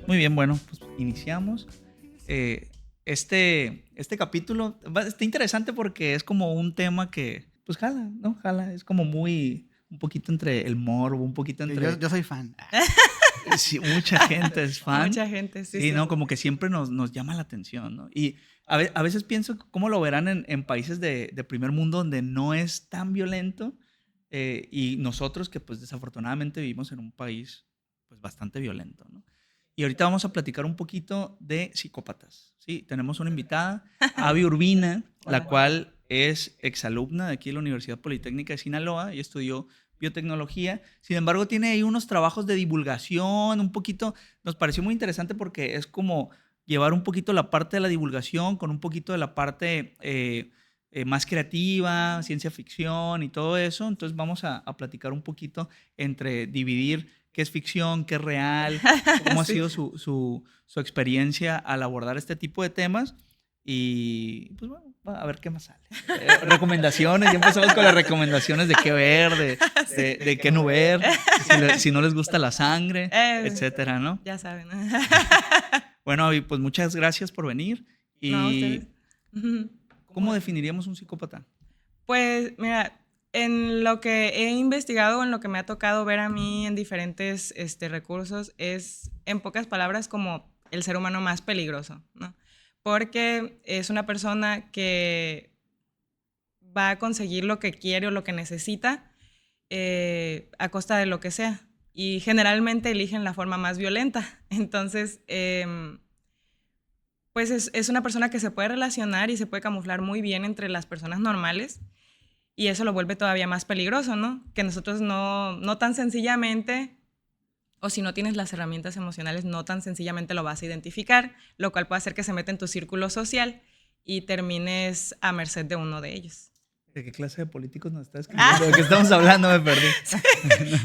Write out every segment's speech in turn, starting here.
Muy bien, bueno, pues iniciamos. Este capítulo está interesante porque es como un tema que, pues jala, ¿no? Jala, es como muy, un poquito entre el morbo, un poquito entre... Yo soy fan. Sí, mucha gente es fan. Mucha gente, sí, Sí, sí. ¿no? Como que siempre nos llama la atención, ¿no? Y a veces pienso cómo lo verán en países de primer mundo donde no es tan violento y nosotros que pues desafortunadamente vivimos en un país pues bastante violento, ¿no? Y ahorita vamos a platicar un poquito de psicópatas, ¿sí? Tenemos una invitada, Avi Urbina, la cual es exalumna de aquí de la Universidad Politécnica de Sinaloa y estudió biotecnología. Sin embargo, tiene ahí unos trabajos de divulgación, un poquito, nos pareció muy interesante porque es como llevar un poquito la parte de la divulgación con un poquito de la parte más creativa, ciencia ficción y todo eso. Entonces vamos a platicar un poquito entre dividir qué es ficción, qué es real, cómo ha Sí. sido su experiencia al abordar este tipo de temas. Y pues bueno, a ver qué más sale. Recomendaciones, ya empezamos con las recomendaciones de qué ver, de qué no ver, si no les gusta la sangre, etcétera, ¿no? Ya saben. Bueno, Avi, pues muchas gracias por venir. No, ustedes. ¿Y cómo definiríamos un psicópata? Pues mira, en lo que he investigado, en lo que me ha tocado ver a mí en diferentes recursos, es en pocas palabras como el ser humano más peligroso, ¿no? Porque es una persona que va a conseguir lo que quiere o lo que necesita a costa de lo que sea. Y generalmente eligen la forma más violenta. Entonces, pues es una persona que se puede relacionar y se puede camuflar muy bien entre las personas normales. Y eso lo vuelve todavía más peligroso, ¿no? Que nosotros no tan sencillamente, o si no tienes las herramientas emocionales, no tan sencillamente lo vas a identificar, lo cual puede hacer que se meta en tu círculo social y termines a merced de uno de ellos. ¿De qué clase de políticos nos está escribiendo? ¿De qué estamos hablando? Me perdí.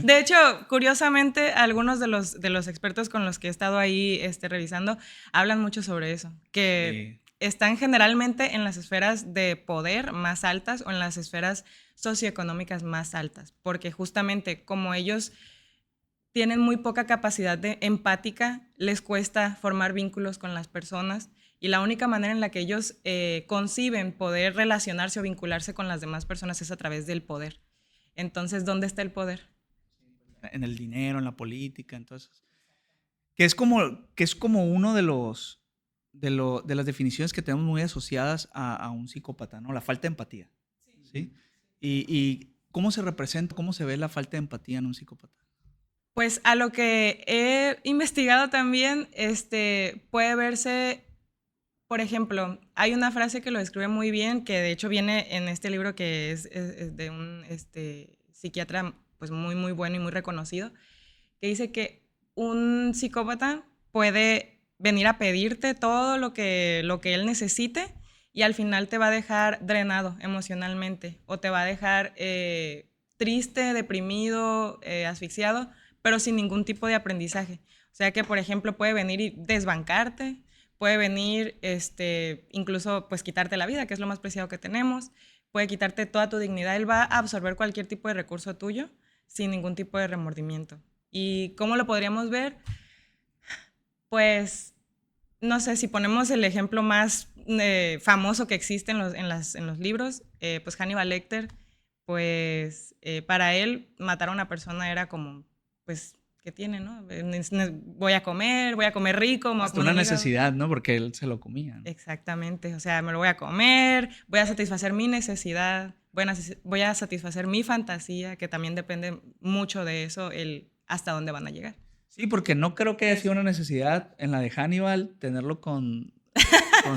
De hecho, curiosamente, algunos de los expertos con los que he estado ahí revisando hablan mucho sobre eso, que están generalmente en las esferas de poder más altas o en las esferas socioeconómicas más altas, porque justamente como ellos tienen muy poca capacidad de empática, les cuesta formar vínculos con las personas y la única manera en la que ellos conciben poder relacionarse o vincularse con las demás personas es a través del poder. Entonces, ¿dónde está el poder? En el dinero, en la política, entonces. Que es como uno de las definiciones que tenemos muy asociadas a un psicópata, ¿no? La falta de empatía. ¿Sí? Y ¿cómo se representa, cómo se ve la falta de empatía en un psicópata? Pues a lo que he investigado también, puede verse, por ejemplo, hay una frase que lo describe muy bien, que de hecho viene en este libro que es de un psiquiatra pues muy, muy bueno y muy reconocido, que dice que un psicópata puede venir a pedirte todo lo que él necesite y al final te va a dejar drenado emocionalmente o te va a dejar triste, deprimido, asfixiado, pero sin ningún tipo de aprendizaje. O sea que, por ejemplo, puede venir y desbancarte, puede venir incluso pues quitarte la vida, que es lo más preciado que tenemos, puede quitarte toda tu dignidad, él va a absorber cualquier tipo de recurso tuyo sin ningún tipo de remordimiento. ¿Y cómo lo podríamos ver? Pues, no sé, si ponemos el ejemplo más famoso que existe en los libros, pues Hannibal Lecter, pues para él matar a una persona era como, pues, ¿qué tiene, no? Voy a comer rico, me voy a Hasta comer una un hígado. necesidad, ¿no? Porque él se lo comía, ¿no? Exactamente, o sea, me lo voy a comer, voy a satisfacer mi necesidad, voy a satisfacer mi fantasía, que también depende mucho de eso, el hasta dónde van a llegar. Sí, porque no creo que haya sido una necesidad en la de Hannibal tenerlo con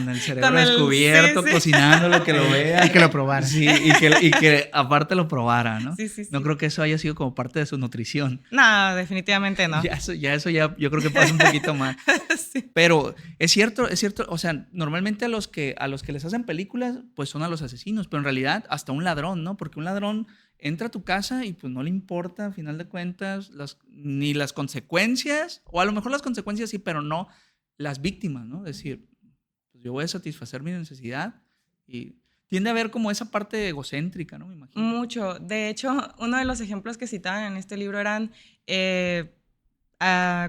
el cerebro Con el- descubierto, sí, sí. cocinándolo, que lo vea. Y que lo probara. Sí, y que aparte lo probara, ¿no? Sí, sí, sí. No creo que eso haya sido como parte de su nutrición. No, definitivamente no. Ya yo creo que pasa un poquito más. Sí. Pero es cierto, o sea, normalmente a los que les hacen películas, pues son a los asesinos, pero en realidad hasta un ladrón, ¿no? Porque un ladrón entra a tu casa y pues no le importa, a final de cuentas, ni las consecuencias, o a lo mejor las consecuencias sí, pero no las víctimas, ¿no? Es decir, pues yo voy a satisfacer mi necesidad y tiende a haber como esa parte egocéntrica, ¿no? Me imagino. Mucho. De hecho, uno de los ejemplos que citaban en este libro eran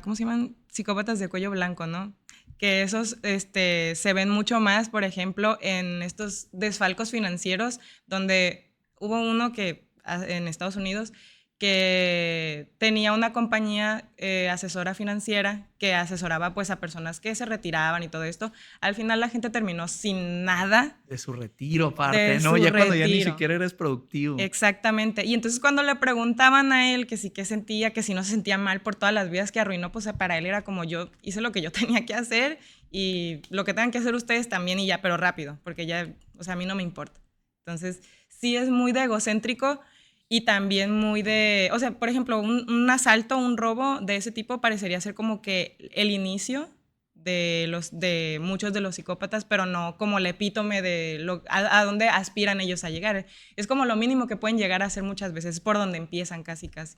¿cómo se llaman? Psicópatas de cuello blanco, ¿no? Que esos se ven mucho más, por ejemplo, en estos desfalcos financieros, donde hubo uno que en Estados Unidos que tenía una compañía asesora financiera que asesoraba pues a personas que se retiraban y todo esto. Al final la gente terminó sin nada. De su retiro, aparte, De ¿no? su Ya cuando ya ni retiro. siquiera eres productivo. Exactamente. Y entonces cuando le preguntaban a él que sí que sentía, que si no se sentía mal por todas las vidas que arruinó, pues para él era como yo hice lo que yo tenía que hacer y lo que tengan que hacer ustedes también y ya, pero rápido, porque ya, o sea, a mí no me importa. Entonces, sí es muy de egocéntrico y también muy de, o sea, por ejemplo, un asalto, un robo de ese tipo parecería ser como que el inicio de muchos de los psicópatas, pero no como el epítome de a dónde aspiran ellos a llegar. Es como lo mínimo que pueden llegar a hacer muchas veces, es por donde empiezan casi, casi.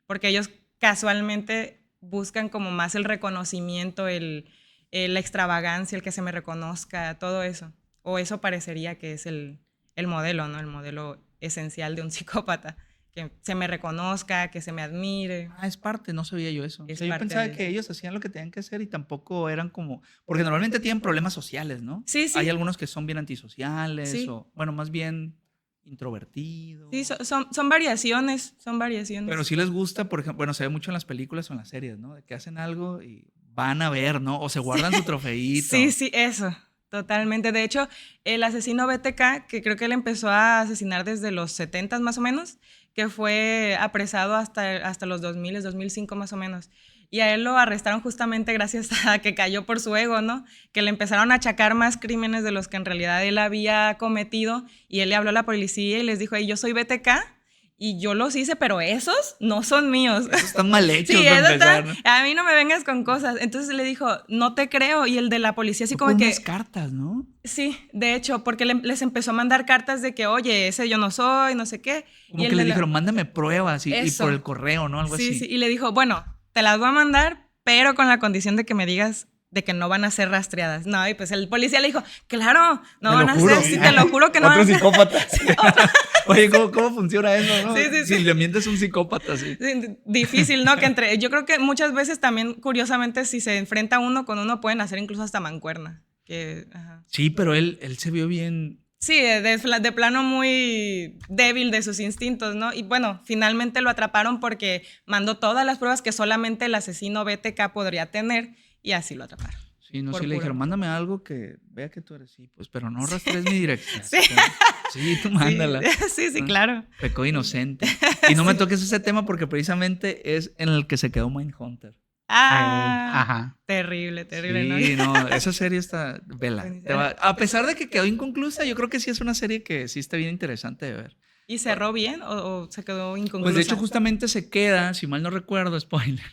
Porque ellos casualmente buscan como más el reconocimiento, la extravagancia, el que se me reconozca, todo eso. O eso parecería que es el modelo, ¿no? El modelo esencial de un psicópata. Que se me reconozca, que se me admire. Ah, es parte, no sabía yo eso. O Es sea, yo parte pensaba de que eso. ellos hacían lo que tenían que hacer y tampoco eran como... Porque normalmente tienen problemas sociales, ¿no? Sí, sí. Hay algunos que son bien antisociales Sí. o, bueno, más bien introvertidos. Sí, son variaciones, son variaciones. Pero sí les gusta, por ejemplo, bueno, se ve mucho en las películas o en las series, ¿no? De que hacen algo y van a ver, ¿no? O se guardan su trofeíto. Sí, sí, eso, totalmente. De hecho, el asesino BTK, que creo que él empezó a asesinar desde los 70 más o menos, que fue apresado hasta los 2000, 2005 más o menos. Y a él lo arrestaron justamente gracias a que cayó por su ego, ¿no? Que le empezaron a achacar más crímenes de los que en realidad él había cometido y él le habló a la policía y les dijo, hey, yo soy BTK y yo los hice, pero esos no son míos. Esos están mal hechos Sí, para eso empezar, está, ¿no? a mí no me vengas con cosas. Entonces le dijo, no te creo. Y el de la policía así Fue como unas que, cartas, ¿no? sí, de hecho, porque les empezó a mandar cartas de que, oye, ese yo no soy, no sé qué. Como Y que el le de dijeron, mándame pruebas y por eso, el correo, ¿no? Algo sí, así. sí. Y le dijo, bueno, te las voy a mandar, pero con la condición de que me digas de que no van a ser rastreadas. No, y pues el policía le dijo, claro, no Te van lo a juro. ser, sí, te lo juro que no van Otro a ser. psicópata. Sí, otro. Oye, ¿cómo funciona eso, no? Sí, sí, Si sí. le mientes a un psicópata, sí. Sí, difícil, ¿no? Yo creo que muchas veces también, curiosamente, si se enfrenta uno con uno, pueden hacer incluso hasta mancuerna. Ajá. Sí, pero él se vio bien. Sí, de plano muy débil de sus instintos, ¿no? Y bueno, finalmente lo atraparon porque mandó todas las pruebas que solamente el asesino BTK podría tener y así lo atraparon. Sí, no, Por sí le puro. dijeron, mándame algo que vea que tú eres. Sí, pues, pero no rastrees mi dirección. Sí. Sí, tú mándala. Sí, sí, ¿No? claro. Pecó inocente. Y no me toques ese tema porque precisamente es en el que se quedó Mindhunter. Ah, Ajá. terrible, terrible, Sí, ¿no? no, esa serie está... Vela. Buenísimo. A pesar de que quedó inconclusa, yo creo que sí es una serie que sí está bien interesante de ver. ¿Y cerró bien o se quedó inconclusa? Pues de hecho justamente se queda, si mal no recuerdo, spoiler.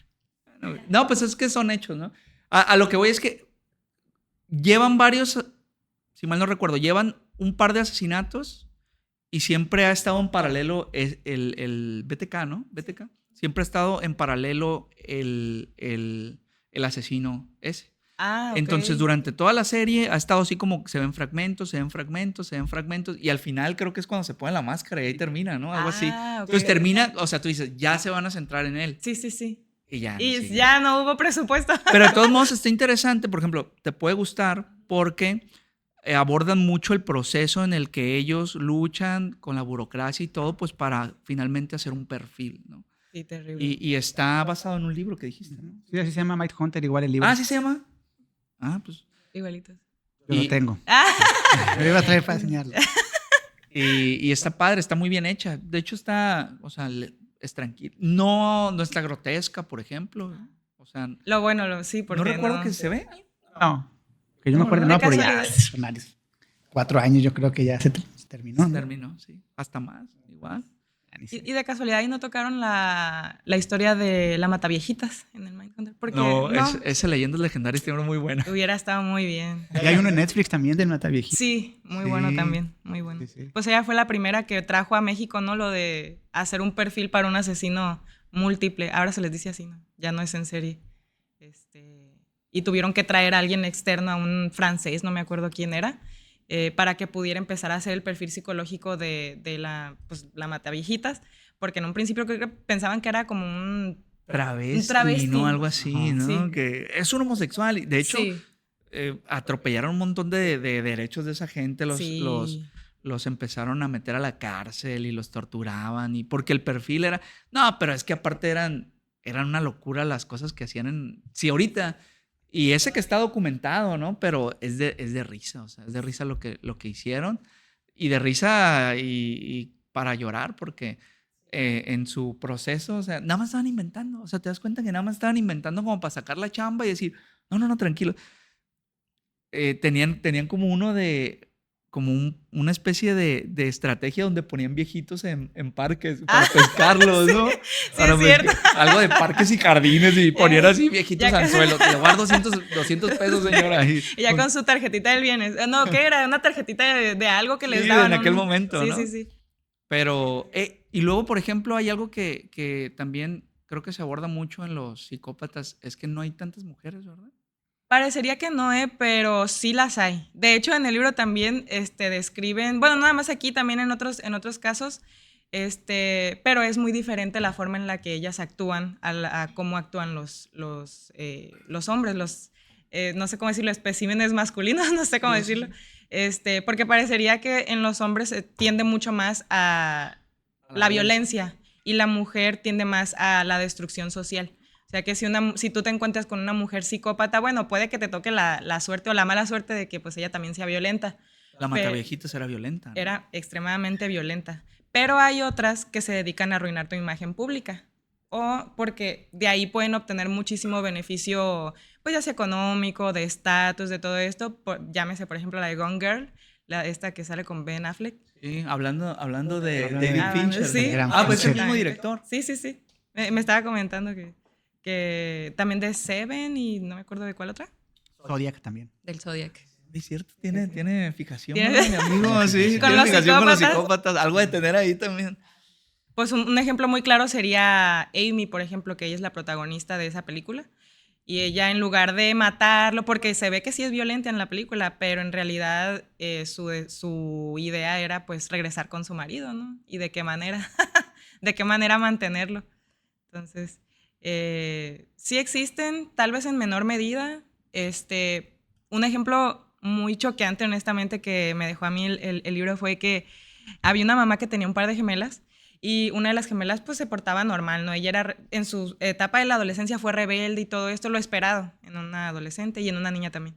No, pues es que son hechos, ¿no? A lo que voy es que llevan varios, si mal no recuerdo, llevan un par de asesinatos y siempre ha estado en paralelo el BTK, ¿no? BTK. Siempre ha estado en paralelo el asesino ese. Ah, ok. Entonces, durante toda la serie ha estado así como que se ven fragmentos, se ven fragmentos, se ven fragmentos, y al final creo que es cuando se pone la máscara y ahí termina, ¿no? Algo así. Ah, ok. Entonces termina, o sea, tú dices, ya se van a centrar en él. Sí, sí, sí. Y ya. Y sí. ya no hubo presupuesto. Pero de todos modos está interesante, por ejemplo, te puede gustar porque abordan mucho el proceso en el que ellos luchan con la burocracia y todo, pues para finalmente hacer un perfil, ¿no? Sí, terrible. Y está basado en un libro que dijiste, ¿no? Sí, así se llama Mindhunter, igual el libro. Ah, ¿sí se llama? Ah, pues. Igualitos. Yo lo tengo. Ah, Me lo iba a traer para enseñarlo. Y está padre, está muy bien hecha. De hecho, está, o sea, es tranquilo. No está grotesca, por ejemplo. O sea, lo bueno, sí, porque no recuerdo que se ve. No, que yo me acuerdo, de no, pero ya casualidad. son varios. 4 años yo creo que ya se terminó. Se ¿no? terminó, sí. Hasta más, igual. Ya ni sé. Y de casualidad ahí no tocaron la historia de la Mataviejitas en el Mindhunter. Porque No, ese Leyendas Legendarias tiene uno muy bueno. hubiera estado muy bien. Y hay uno en Netflix también del Mata Viejita. Sí, muy Sí. bueno también, muy bueno. Sí, sí. Pues ella fue la primera que trajo a México, ¿no? Lo de hacer un perfil para un asesino múltiple. Ahora se les dice así, ¿no? Ya no es en serie. Y tuvieron que traer a alguien externo, a un francés, no me acuerdo quién era, para que pudiera empezar a hacer el perfil psicológico de la Mataviejitas, porque en un principio creo que pensaban que era como un travesti, ¿no? Algo así, Ajá. ¿no? Sí. Que es un homosexual. Y de hecho, Sí, atropellaron un montón de derechos de esa gente, sí. los empezaron a meter a la cárcel y los torturaban. Y porque el perfil era. No, pero es que aparte eran una locura las cosas que hacían en. Sí, ahorita. Y ese que está documentado, ¿no? Pero es de risa, o sea, es de risa lo que hicieron. Y de risa y para llorar, porque en su proceso, o sea, nada más estaban inventando. O sea, te das cuenta que nada más estaban inventando como para sacar la chamba y decir, no, tranquilo. Tenían como una especie de estrategia donde ponían viejitos en parques para pescarlos, ¿no? Sí, Para es cierto. algo de parques y jardines y ponían así viejitos Ya al que- suelo. Te voy a dar 200 pesos, señora. Y ya con su tarjetita del bienes. No, ¿qué era? Una tarjetita de algo que les Sí, daban. en aquel ¿no? momento, Sí, ¿no? sí, sí. Pero, y luego, por ejemplo, hay algo que también creo que se aborda mucho en los psicópatas, es que no hay tantas mujeres, ¿verdad? Parecería que no, pero sí las hay. De hecho, en el libro también describen, bueno, nada más aquí, también en otros casos, pero es muy diferente la forma en la que ellas actúan a cómo actúan los hombres, no sé cómo decirlo, especímenes masculinos, no sé cómo Sí, decirlo. sí. Porque parecería que en los hombres se tiende mucho más a A la violencia y la mujer tiende más a la destrucción social. O sea que si tú te encuentras con una mujer psicópata, bueno, puede que te toque la suerte o la mala suerte de que pues ella también sea violenta. La Pe- Mataviejitas era violenta, ¿no? Era extremadamente violenta. Pero hay otras que se dedican a arruinar tu imagen pública. O porque de ahí pueden obtener muchísimo beneficio, pues ya sea económico, de estatus, de todo esto. Llámese, por ejemplo, la de Gone Girl, esta que sale con Ben Affleck. Sí, hablando de Hablando David de- Fincher. Sí, gran Pues es el Fincher. mismo exactamente. director. Sí, sí, sí. Me estaba comentando que también de Seven y no me acuerdo de cuál otra. Zodiac también. Del Zodiac. Es cierto, tiene fijación, Tiene- ¿verdad, mi amigo? Sí, Con tiene los fijación con los psicópatas. psicópatas. Algo de tener ahí también. Pues un ejemplo muy claro sería Amy, por ejemplo, que ella es la protagonista de esa película. Y ella, en lugar de matarlo, porque se ve que sí es violenta en la película, pero en realidad su idea era pues regresar con su marido, ¿no? Y de qué manera, de qué manera mantenerlo. Entonces, sí existen, tal vez en menor medida. Un ejemplo muy choqueante, honestamente, que me dejó a mí el libro fue que había una mamá que tenía un par de gemelas y una de las gemelas pues se portaba normal, ¿no? Ella era, en su etapa de la adolescencia fue rebelde y todo esto, lo esperado en una adolescente y en una niña también.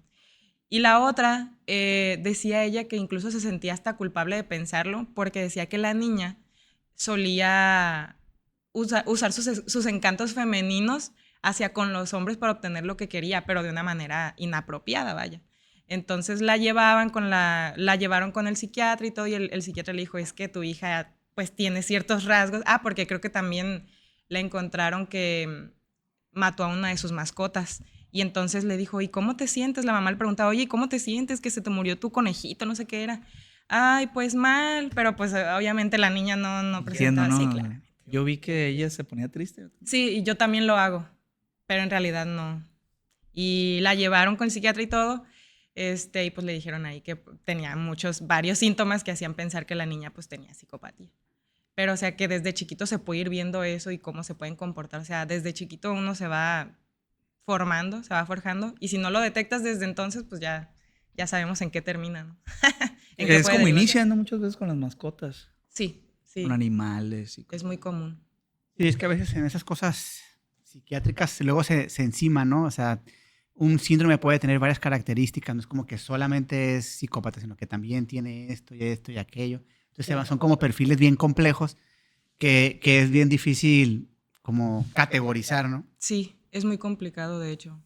Y la otra, decía ella que incluso se sentía hasta culpable de pensarlo porque decía que la niña solía usar sus encantos femeninos hacia con los hombres para obtener lo que quería, pero de una manera inapropiada, vaya. Entonces la llevaron con el psiquiatra y todo, y el psiquiatra le dijo, es que tu hija pues tiene ciertos rasgos. Porque creo que también le encontraron que mató a una de sus mascotas. Y entonces le dijo, ¿y cómo te sientes? La mamá le preguntaba, oye, ¿y cómo te sientes? Que se te murió tu conejito, no sé qué era. Ay, pues mal, pero pues obviamente la niña no Entiendo, presentaba así, ¿no? claro. Yo vi que ella se ponía triste. Sí, y yo también lo hago, pero en realidad no. Y la llevaron con el psiquiatra y todo, y pues le dijeron ahí que tenía varios síntomas que hacían pensar que la niña pues tenía psicopatía. Pero o sea que desde chiquito se puede ir viendo eso y cómo se pueden comportar. O sea, desde chiquito uno se va formando, se va forjando, y si no lo detectas desde entonces, pues ya sabemos en qué termina, ¿no? ¿En qué Es puede como derivar? inician, ¿no? Muchas veces con las mascotas, Sí, sí, con animales. es muy común. Sí, es que a veces en esas cosas psiquiátricas luego se encima, ¿no? O sea, un síndrome puede tener varias características, no es como que solamente es psicópata, sino que también tiene esto y aquello. Entonces son como perfiles bien complejos que es bien difícil como categorizar, ¿no? Sí, es muy complicado, de hecho.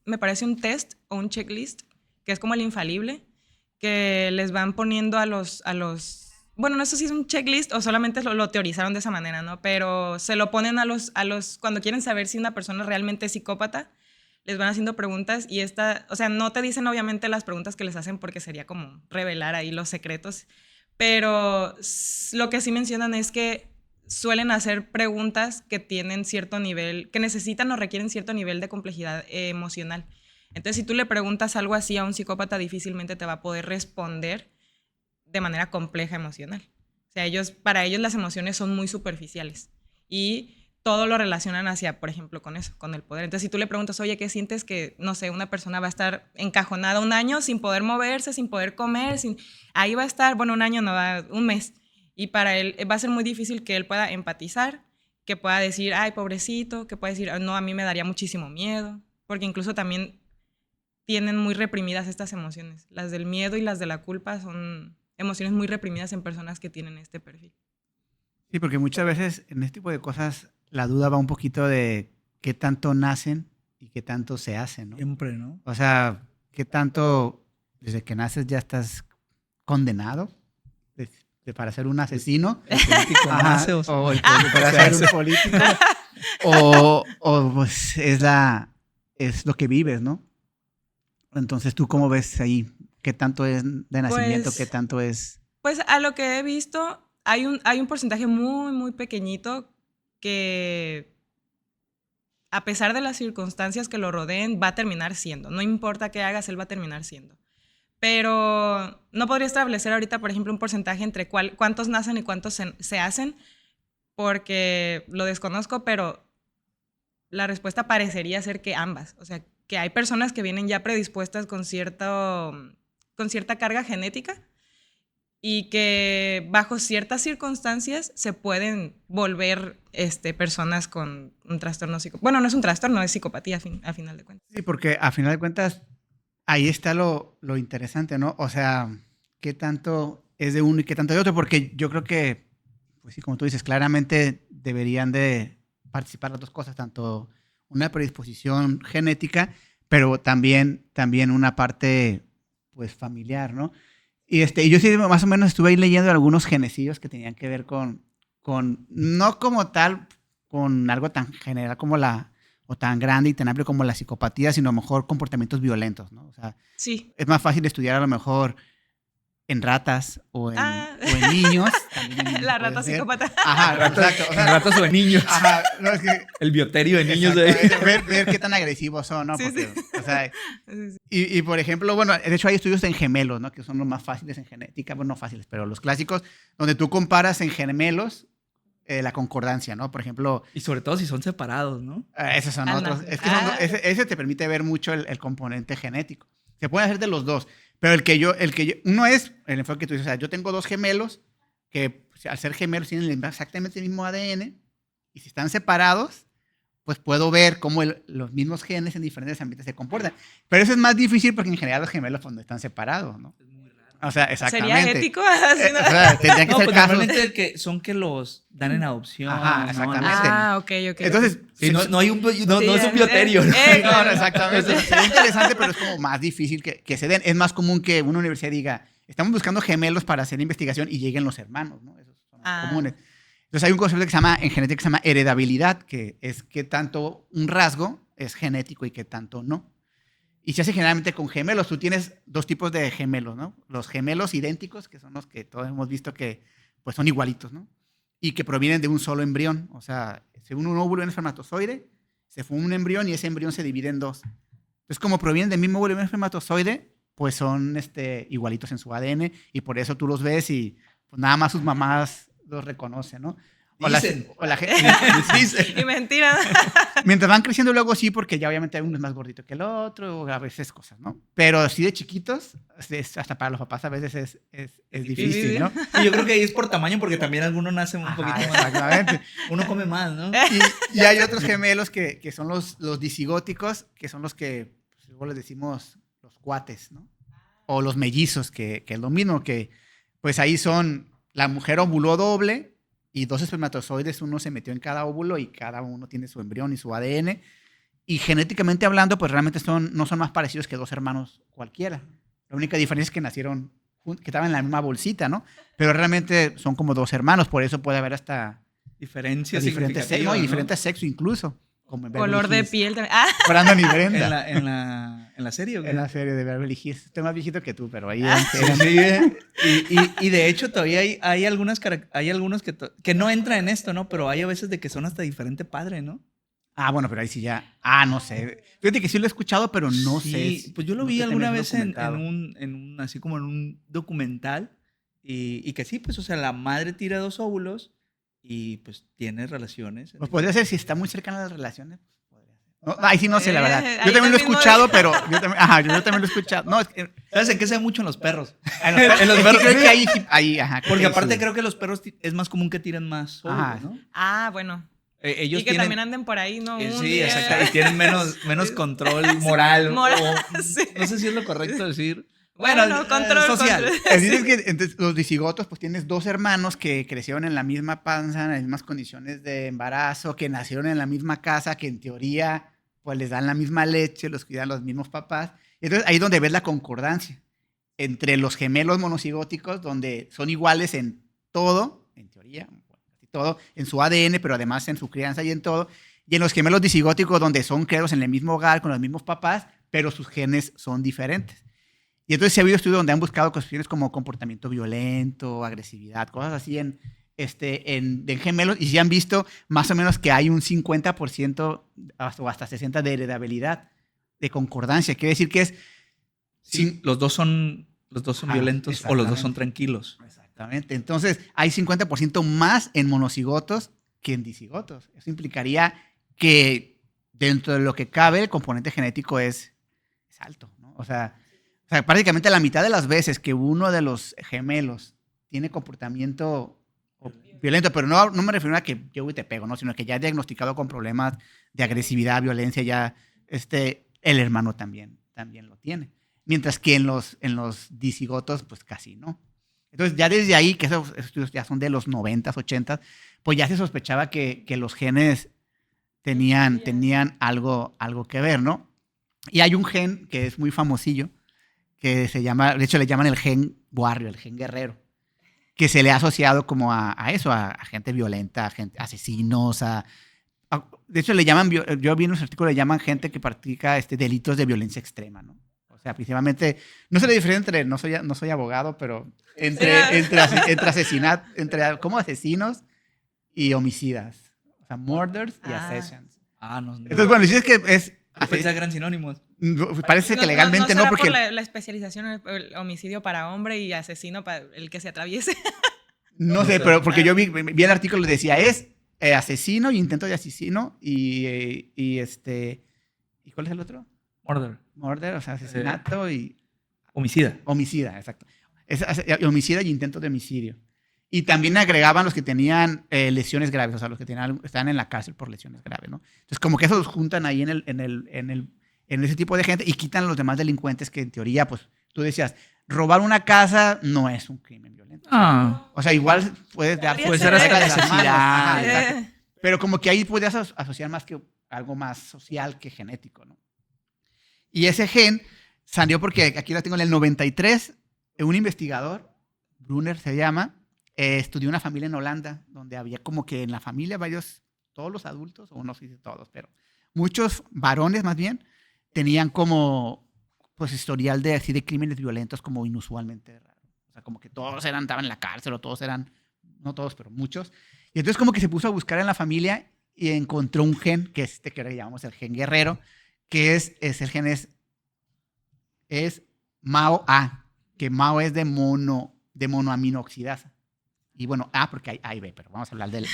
Me parece un test o un checklist, que es como el infalible, que les van poniendo a los bueno, no sé si es un checklist o solamente lo teorizaron de esa manera, ¿no? Pero se lo ponen cuando quieren saber si una persona realmente es psicópata, les van haciendo preguntas y o sea, no te dicen obviamente las preguntas que les hacen porque sería como revelar ahí los secretos, pero lo que sí mencionan es que suelen hacer preguntas que tienen cierto nivel, que necesitan o requieren cierto nivel de complejidad emocional. Entonces, si tú le preguntas algo así a un psicópata, difícilmente te va a poder responder de manera compleja emocional. O sea, para ellos las emociones son muy superficiales y todo lo relacionan hacia, por ejemplo, con eso, con el poder. Entonces, si tú le preguntas, oye, ¿qué sientes que, no sé, una persona va a estar encajonada un año sin poder moverse, sin poder comer, ahí va a estar, bueno, un año no va, un mes. Y para él va a ser muy difícil que él pueda empatizar, que pueda decir, ay, pobrecito, que pueda decir, no, a mí me daría muchísimo miedo, porque incluso también tienen muy reprimidas estas emociones. Las del miedo y las de la culpa son emociones muy reprimidas en personas que tienen este perfil. Sí, porque muchas veces en este tipo de cosas la duda va un poquito de qué tanto nacen y qué tanto se hacen, ¿no? Siempre, ¿no? O sea, qué tanto desde que naces ya estás condenado para ser un asesino. El político Ajá, nace o o para ser un político. O pues es lo que vives, ¿no? Entonces, ¿tú cómo ves ahí? ¿Qué tanto es de nacimiento? ¿Qué tanto es...? Pues a lo que he visto, hay un porcentaje muy, muy pequeñito que, a pesar de las circunstancias que lo rodeen, va a terminar siendo. No importa qué hagas, él va a terminar siendo. Pero no podría establecer ahorita, por ejemplo, un porcentaje entre cuántos nacen y cuántos se hacen, porque lo desconozco, pero la respuesta parecería ser que ambas. O sea, que hay personas que vienen ya predispuestas con cierta carga genética y que bajo ciertas circunstancias se pueden volver personas con un trastorno psicopático. Bueno, no es un trastorno, es psicopatía a final de cuentas. Sí, porque a final de cuentas ahí está lo interesante, ¿no? O sea, qué tanto es de uno y qué tanto de otro, porque yo creo que, pues sí, como tú dices, claramente deberían de participar las dos cosas, tanto una predisposición genética, pero también una parte, pues, familiar, ¿no? Y yo sí más o menos estuve ahí leyendo algunos genecidios que tenían que ver con no como tal, con algo tan general como o tan grande y tan amplio como la psicopatía, sino a lo mejor comportamientos violentos, ¿no? O sea, sí. Es más fácil estudiar a lo mejor en ratas o en niños. La rata psicópata. Ajá, exacto. O sea, en ratas o en niños. Ajá, no, es que, el bioterio de niños. Ver qué tan agresivos son, ¿no? Porque, sí. O sea, sí. Y por ejemplo, bueno, de hecho hay estudios en gemelos, ¿no? Que son los más fáciles en genética, bueno, no fáciles, pero los clásicos, donde tú comparas en gemelos la concordancia, ¿no? Por ejemplo... Y sobre todo si son separados, ¿no? Esos son otros. Es que ese te permite ver mucho el componente genético. Se puede hacer de los dos. Pero uno es el enfoque que tú dices, o sea, yo tengo dos gemelos que al ser gemelos tienen exactamente el mismo ADN y si están separados, pues puedo ver cómo los mismos genes en diferentes ambientes se comportan. Pero eso es más difícil porque en general los gemelos pues, no están separados, ¿no? Es muy raro. O sea, exactamente. ¿Sería ético? O sea, tendría que ser pues casos... normalmente son que los dan en adopción. Ajá, exactamente. Ok. Entonces, sí, no es un bioterio. No, exactamente. Es interesante, pero es como más difícil que se den. Es más común que una universidad diga, estamos buscando gemelos para hacer investigación y lleguen los hermanos, ¿no? Esos son comunes. Entonces hay un concepto en genética que se llama heredabilidad, que es qué tanto un rasgo es genético y qué tanto no. Y se hace generalmente con gemelos. Tú tienes dos tipos de gemelos, ¿no? Los gemelos idénticos, que son los que todos hemos visto que pues, son igualitos, ¿no? Y que provienen de un solo embrión. O sea, se une un óvulo y un espermatozoide, se forma un embrión y ese embrión se divide en dos. Entonces, como provienen del mismo óvulo y un espermatozoide, pues son igualitos en su ADN y por eso tú los ves y pues, nada más sus mamás los reconocen, ¿no? Dicen. Dicen. Y mentira. Mientras van creciendo luego sí, porque ya obviamente uno es más gordito que el otro, o a veces cosas, ¿no? Pero así de chiquitos, hasta para los papás a veces es difícil, ¿no? Y yo creo que ahí es por tamaño, porque también algunos nacen un poquito más. Exactamente. Uno come más, ¿no? Y hay otros gemelos que son los disigóticos, que son los que pues, luego les decimos los cuates, ¿no? O los mellizos, que es lo mismo, que pues ahí son, la mujer ovuló doble, y dos espermatozoides, uno se metió en cada óvulo y cada uno tiene su embrión y su ADN. Y genéticamente hablando, pues realmente no son más parecidos que dos hermanos cualquiera. La única diferencia es que nacieron, que estaban en la misma bolsita, ¿no? Pero realmente son como dos hermanos, por eso puede haber hasta diferentes sexos, ¿no? Y diferentes sexos incluso. Como en color de piel también. Brandon y Brenda. ¿En la serie? ¿O qué? En la serie de Beverly Hills. Estoy más viejito que tú, pero ahí... Y de hecho todavía hay algunos que no entran en esto, ¿no? Pero hay a veces de que son hasta diferente padre, ¿no? Ah, bueno, pero ahí sí ya... no sé. Fíjate que sí lo he escuchado, pero no sé. Sí, pues yo lo vi alguna vez así como en un documental y que sí, pues, o sea, la madre tira dos óvulos y pues tiene relaciones. Pues podría ser, si está muy cercana a las relaciones. Podría ser. No, ahí sí no sé, la verdad. Yo ahí también lo he también no- escuchado, pero yo también lo he escuchado. No, es que ¿Sabes en qué se ve mucho en los perros? en los perros creo que ahí, ajá. Porque aparte sí. creo que los perros es más común que tiren más solos, Ajá. ¿no? Ah, bueno. Ellos Y que tienen... también anden por ahí, ¿no? Un sí, día- exacto. Y tienen menos control moral. Sí. No sé si es lo correcto decir. Bueno, control, social. control. Así es que entonces, los disigotos, pues tienes dos hermanos que crecieron en la misma panza, en las mismas condiciones de embarazo, que nacieron en la misma casa, que en teoría pues les dan la misma leche, los cuidan los mismos papás. Entonces ahí es donde ves la concordancia entre los gemelos monocigóticos, donde son iguales en todo, en teoría, casi todo, en su ADN, pero además en su crianza y en todo, y en los gemelos disigóticos, donde son criados en el mismo hogar, con los mismos papás, pero sus genes son diferentes. Y entonces sí ha habido estudios donde han buscado cuestiones como comportamiento violento, agresividad, cosas así en gemelos, y sí han visto más o menos que hay un 50% o hasta 60% de heredabilidad, de concordancia. Quiere decir que es... Sí, los dos son violentos o los dos son exactamente. tranquilos. Exactamente. Entonces hay 50% más en monocigotos que en disigotos. Eso implicaría que dentro de lo que cabe el componente genético es alto, ¿no? O sea, prácticamente la mitad de las veces que uno de los gemelos tiene comportamiento violento, pero no me refiero a que yo te pego, ¿no? Sino que ya diagnosticado con problemas de agresividad, violencia, ya el hermano también lo tiene. Mientras que en los disigotos, pues casi no. Entonces ya desde ahí, que esos estudios ya son de los 90s, 80s, pues ya se sospechaba que los genes tenían algo que ver, ¿no? Y hay un gen que es muy famosillo, que se llama, de hecho le llaman el gen warrior, el gen guerrero, que se le ha asociado como a eso, a gente violenta, a gente, asesinos, de hecho le llaman, yo vi en los artículos, le llaman gente que practica delitos de violencia extrema, ¿no? O sea, principalmente, no sé la diferencia entre, no soy abogado, pero entre asesinatos, como asesinos y homicidas, o sea, murders y assassins. No. Entonces, bueno, si es que es... Yo pensé que eran sinónimos. Parece que legalmente no, será porque... por la especialización en el homicidio para hombre y asesino para el que se atraviese. No sé, pero porque yo vi el artículo y decía, es asesino y intento de asesino y ¿y cuál es el otro? Murder, o sea, asesinato y... Homicida, exacto. Es homicida y intento de homicidio. Y también agregaban los que tenían lesiones graves, o sea, los que estaban en la cárcel por lesiones graves, ¿no? Entonces, como que esos juntan ahí en ese tipo de gente y quitan a los demás delincuentes que en teoría, pues, tú decías, robar una casa no es un crimen violento. O sea, igual puede ser hasta necesidad. Pero como que ahí podías asociar más que algo más social que genético, ¿no? Y ese gen salió porque, aquí lo tengo en el 93, un investigador, Brunner se llama, estudió una familia en Holanda, donde había como que en la familia todos los adultos, o no sé si todos, pero muchos varones más bien, tenían como, pues, historial de crímenes violentos como inusualmente raro. O sea, como que todos estaban en la cárcel, o todos eran, no todos, pero muchos. Y entonces como que se puso a buscar en la familia y encontró un gen, que es que le llamamos el gen guerrero, que es el gen es MAO-A, que MAO es de monoaminooxidasa. Y bueno, porque hay A y B, pero vamos a hablar del A.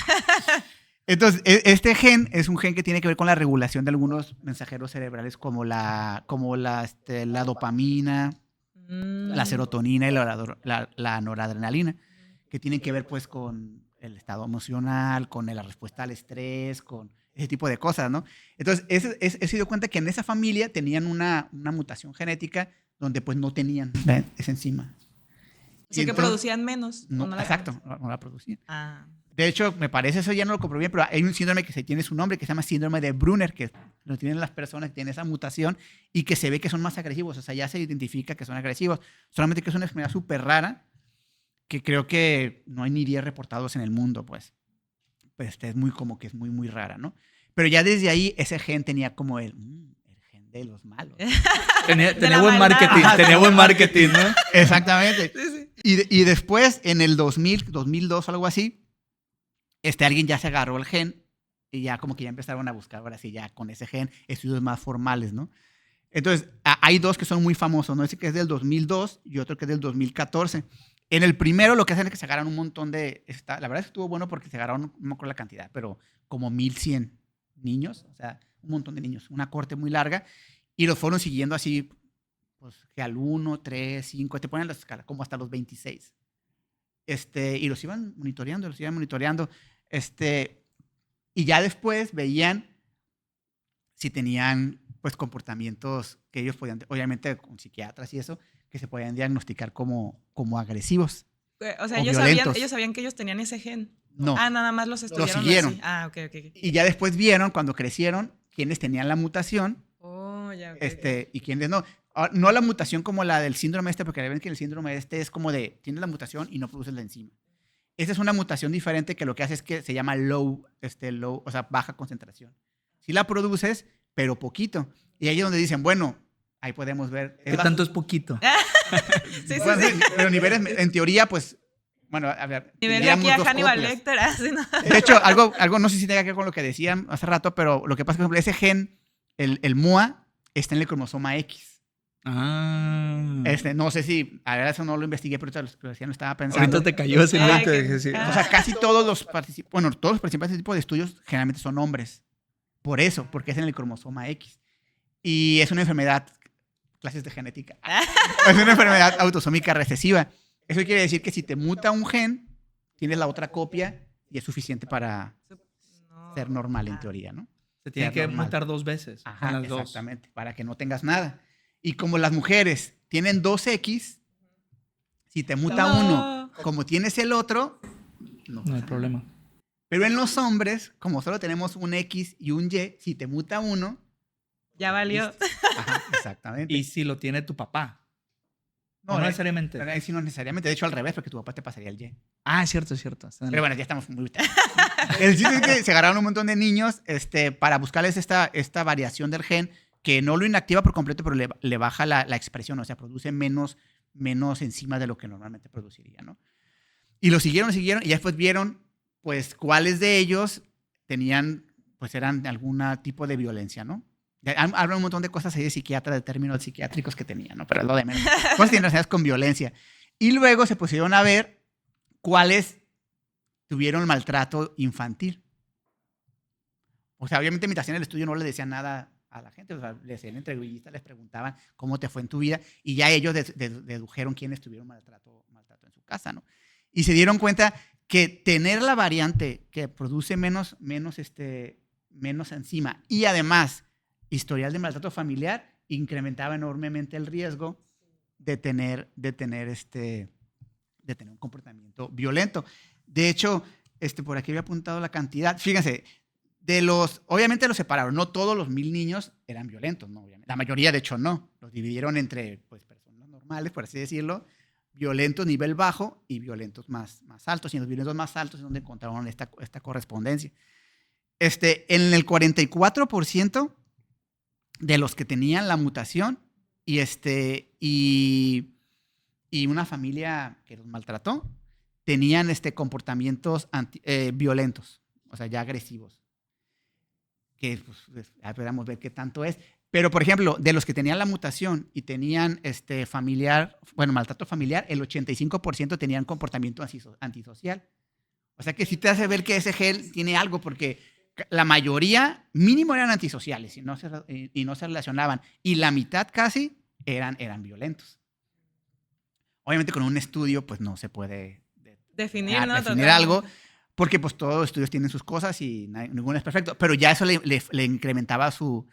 Entonces, este gen es un gen que tiene que ver con la regulación de algunos mensajeros cerebrales como la dopamina, la serotonina y la noradrenalina, que tienen que ver pues con el estado emocional, con la respuesta al estrés, con ese tipo de cosas, ¿no? Entonces, he sido cuenta que en esa familia tenían una mutación genética donde pues no tenían esa enzima. Así que producían menos. No la producían. Ah. De hecho, me parece, eso ya no lo comprobé bien, pero hay un síndrome que tiene su nombre, que se llama síndrome de Brunner, que lo tienen las personas que tienen esa mutación y que se ve que son más agresivos. O sea, ya se identifica que son agresivos. Solamente que es una enfermedad súper rara, que creo que no hay ni 10 reportados en el mundo, pues. Pues es muy muy rara, ¿no? Pero ya desde ahí, ese gen tenía como el gen de los malos. Tenía buen marketing, tenía buen marketing, ¿no? Exactamente. Sí. Y después, en el 2002 o algo así, alguien ya se agarró el gen y ya como que ya empezaron a buscar ahora sí ya con ese gen estudios más formales, ¿no? Entonces, hay dos que son muy famosos, ¿no? Ese que es del 2002 y otro que es del 2014. En el primero lo que hacen es que se agarran un montón de... la verdad es que estuvo bueno porque se agarraron, no me acuerdo la cantidad, pero como 1100 niños, o sea, un montón de niños, una corte muy larga, y los fueron siguiendo así, pues que al 1, 3, 5, te ponen la escala, como hasta los 26. Y los iban monitoreando, y ya después veían si tenían pues comportamientos que ellos podían, obviamente con psiquiatras y eso, que se podían diagnosticar como agresivos. O sea, o ellos violentos. sabían que ellos tenían ese gen. No. Nada más los estudiaron. siguieron. Así. Ok. Y ya después vieron, cuando crecieron, quiénes tenían la mutación Ya, ok. y quiénes no. No la mutación como la del síndrome porque ven que el síndrome es como de, tienes la mutación y no produces la enzima. Esa es una mutación diferente que lo que hace es que se llama low, o sea, baja concentración. Si la produces, pero poquito. Y ahí es donde dicen, bueno, ahí podemos ver. ¿Qué tanto es poquito? Sí. Pero niveles, en teoría, pues, bueno, a ver. Nivel de aquí a Hannibal Lecter. Así, ¿no? De hecho, algo no sé si tenga que ver con lo que decían hace rato, pero lo que pasa es que, por ejemplo, ese gen, el MUA, está en el cromosoma X. No sé si, a ver, eso no lo investigué, pero recién lo estaba pensando. Ahorita te cayó ese momento. O sea, casi todos los participantes de este tipo de estudios generalmente son hombres. Por eso, porque es en el cromosoma X. Y es una enfermedad, clases de genética, es una enfermedad autosómica recesiva. Eso quiere decir que si te muta un gen, tienes la otra copia y es suficiente para ser normal en teoría, ¿no? Se tiene que mutar 2 veces. Ajá, las exactamente, para que no tengas nada. Y como las mujeres tienen 2X, si te muta uno, como tienes el otro, no hay problema. Pero en los hombres, como solo tenemos un X y un Y, si te muta uno... Ya valió. Ajá, exactamente. ¿Y si lo tiene tu papá? No necesariamente. Sí, no necesariamente. De hecho, al revés, porque tu papá te pasaría el Y. Es cierto. Pero bueno, ya estamos muy... El chiste es que se agarraron un montón de niños para buscarles esta variación del gen que no lo inactiva por completo, pero le baja la expresión, o sea, produce menos enzimas de lo que normalmente produciría, ¿no? Y lo siguieron, y ya después vieron, pues, cuáles de ellos tenían, pues, eran de algún tipo de violencia, ¿no? Hablan un montón de cosas ahí de psiquiatra, de términos psiquiátricos que tenían, ¿no? Pero es lo de menos. Cosas tienen relacionadas con violencia. Y luego se pusieron a ver cuáles tuvieron maltrato infantil. O sea, obviamente mientras hacían el estudio no le decían nada a la gente, o sea, les hacían entrevistas, les preguntaban cómo te fue en tu vida y ya ellos dedujeron quiénes tuvieron maltrato en su casa, ¿no? Y se dieron cuenta que tener la variante que produce menos enzima y además historial de maltrato familiar incrementaba enormemente el riesgo de tener un comportamiento violento. De hecho, por aquí había apuntado la cantidad. Fíjense, obviamente los separaron. No todos los 1000 niños eran violentos, ¿no? Obviamente. La mayoría, de hecho, no. Los dividieron entre pues, personas normales, por así decirlo, violentos nivel bajo y violentos más altos. Y en los violentos más altos es donde encontraron esta correspondencia. En el 44% de los que tenían la mutación y una familia que los maltrató, tenían comportamientos violentos, o sea, ya agresivos. Que pues, podemos ver qué tanto es. Pero, por ejemplo, de los que tenían la mutación y tenían maltrato familiar, el 85% tenían comportamiento antisocial. O sea que sí te hace ver que ese gen tiene algo, porque la mayoría mínimo eran antisociales y no se relacionaban. Y la mitad casi eran violentos. Obviamente con un estudio pues no se puede definir algo, porque pues todos los estudios tienen sus cosas y ninguno es perfecto. Pero ya eso le incrementaba su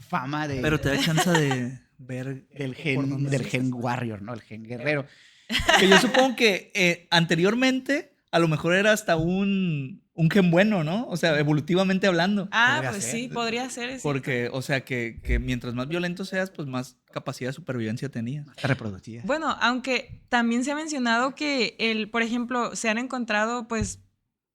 fama de... Pero te da chance de ver... del gen warrior, ¿no? El gen guerrero. Que yo supongo que anteriormente a lo mejor era hasta un gen bueno, ¿no? O sea, evolutivamente hablando. Pues sí, podría ser. Porque, o sea, que mientras más violento seas, pues más capacidad de supervivencia tenías. Más reproductiva. Bueno, aunque también se ha mencionado que, por ejemplo, se han encontrado, pues,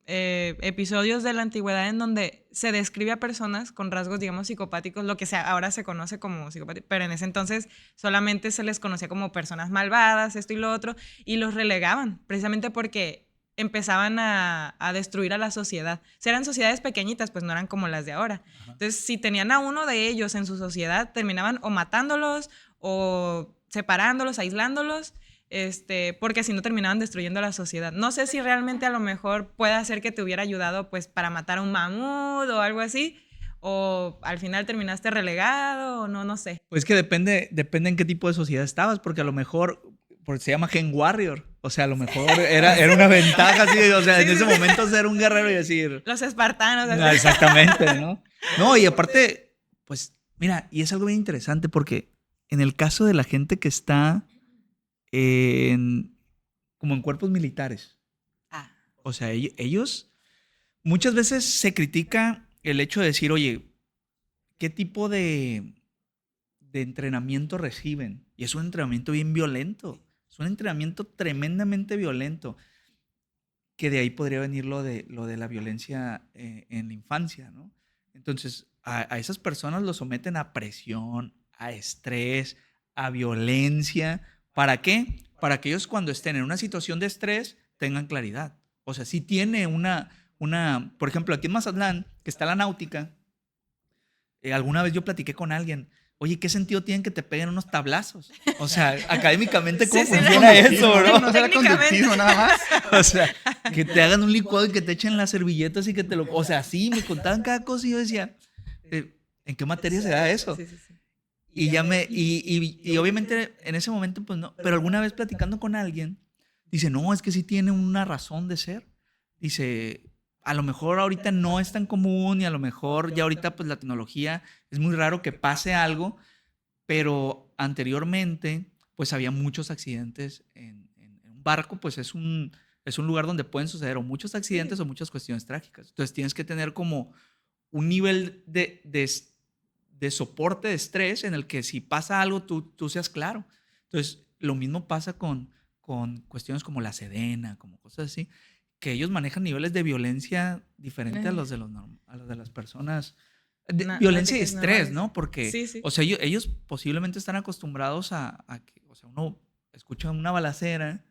episodios de la antigüedad en donde se describe a personas con rasgos, digamos, psicopáticos, lo que ahora se conoce como psicopáticos, pero en ese entonces solamente se les conocía como personas malvadas, esto y lo otro, y los relegaban, precisamente porque empezaban a destruir a la sociedad. Si eran sociedades pequeñitas, pues no eran como las de ahora. Ajá. Entonces, si tenían a uno de ellos en su sociedad, terminaban o matándolos o separándolos, aislándolos, porque si no terminaban destruyendo la sociedad. No sé si realmente a lo mejor puede ser que te hubiera ayudado pues para matar a un mamut o algo así, o al final terminaste relegado, o no sé. Pues que depende en qué tipo de sociedad estabas, porque a lo mejor porque se llama Gen Warrior, o sea, a lo mejor era una ventaja, así, o sea, Sí, en sí, ese sí. momento ser un guerrero y decir, Los espartanos. no, exactamente, ¿no? No, y aparte, pues, mira, y es algo bien interesante porque en el caso de la gente que está como en cuerpos militares, Ah, o sea, ellos muchas veces se critica el hecho de decir, oye, ¿qué tipo de entrenamiento reciben? Y es un entrenamiento bien violento. Es un entrenamiento tremendamente violento. Que de ahí podría venir lo de la violencia en la infancia, ¿no? Entonces, a esas personas los someten a presión, a estrés, a violencia. ¿Para qué? Para que ellos cuando estén en una situación de estrés tengan claridad. O sea, si tiene por ejemplo, aquí en Mazatlán, que está la náutica, alguna vez yo platiqué con alguien, oye, ¿qué sentido tienen que te peguen unos tablazos? O sea, académicamente, ¿cómo Sí, sí, funciona no. eso, bro? No será conductismo nada más. O sea, que te hagan un licuado y que te echen las servilletas y que te lo... O sea, sí, me contaban cada cosa y yo decía, ¿en qué materia se da eso? Sí. Y obviamente en ese momento, pues no. Pero alguna vez platicando con alguien, dice, no, es que sí tiene una razón de ser. Dice, a lo mejor ahorita no es tan común y a lo mejor ya ahorita pues la tecnología es muy raro que pase algo, pero anteriormente pues había muchos accidentes en un barco, pues es un lugar donde pueden suceder o muchos accidentes o muchas cuestiones trágicas. Entonces tienes que tener como un nivel de soporte de estrés en el que si pasa algo tú seas claro. Entonces lo mismo pasa con cuestiones como la Sedena, como cosas así, que ellos manejan niveles de violencia diferente a los de las personas. Violencia y estrés, normales. ¿no? Porque, Sí. o sea, ellos posiblemente están acostumbrados a que, o sea, uno escucha una balacera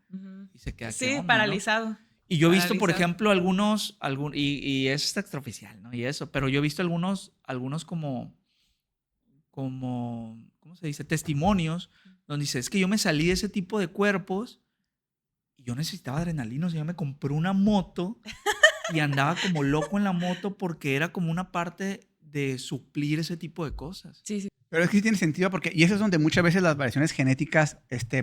y se queda Sí, ¿qué onda, paralizado. ¿no? Y yo he visto, por Paralizado. ejemplo, y es extraoficial, ¿no? Y eso, pero yo he visto algunos como, ¿cómo se dice? Testimonios donde dice, es que yo me salí de ese tipo de cuerpos y yo necesitaba adrenalina, o sea, yo me compré una moto y andaba como loco en la moto porque era como una parte de suplir ese tipo de cosas. Sí. Pero es que sí tiene sentido porque, y eso es donde muchas veces las variaciones genéticas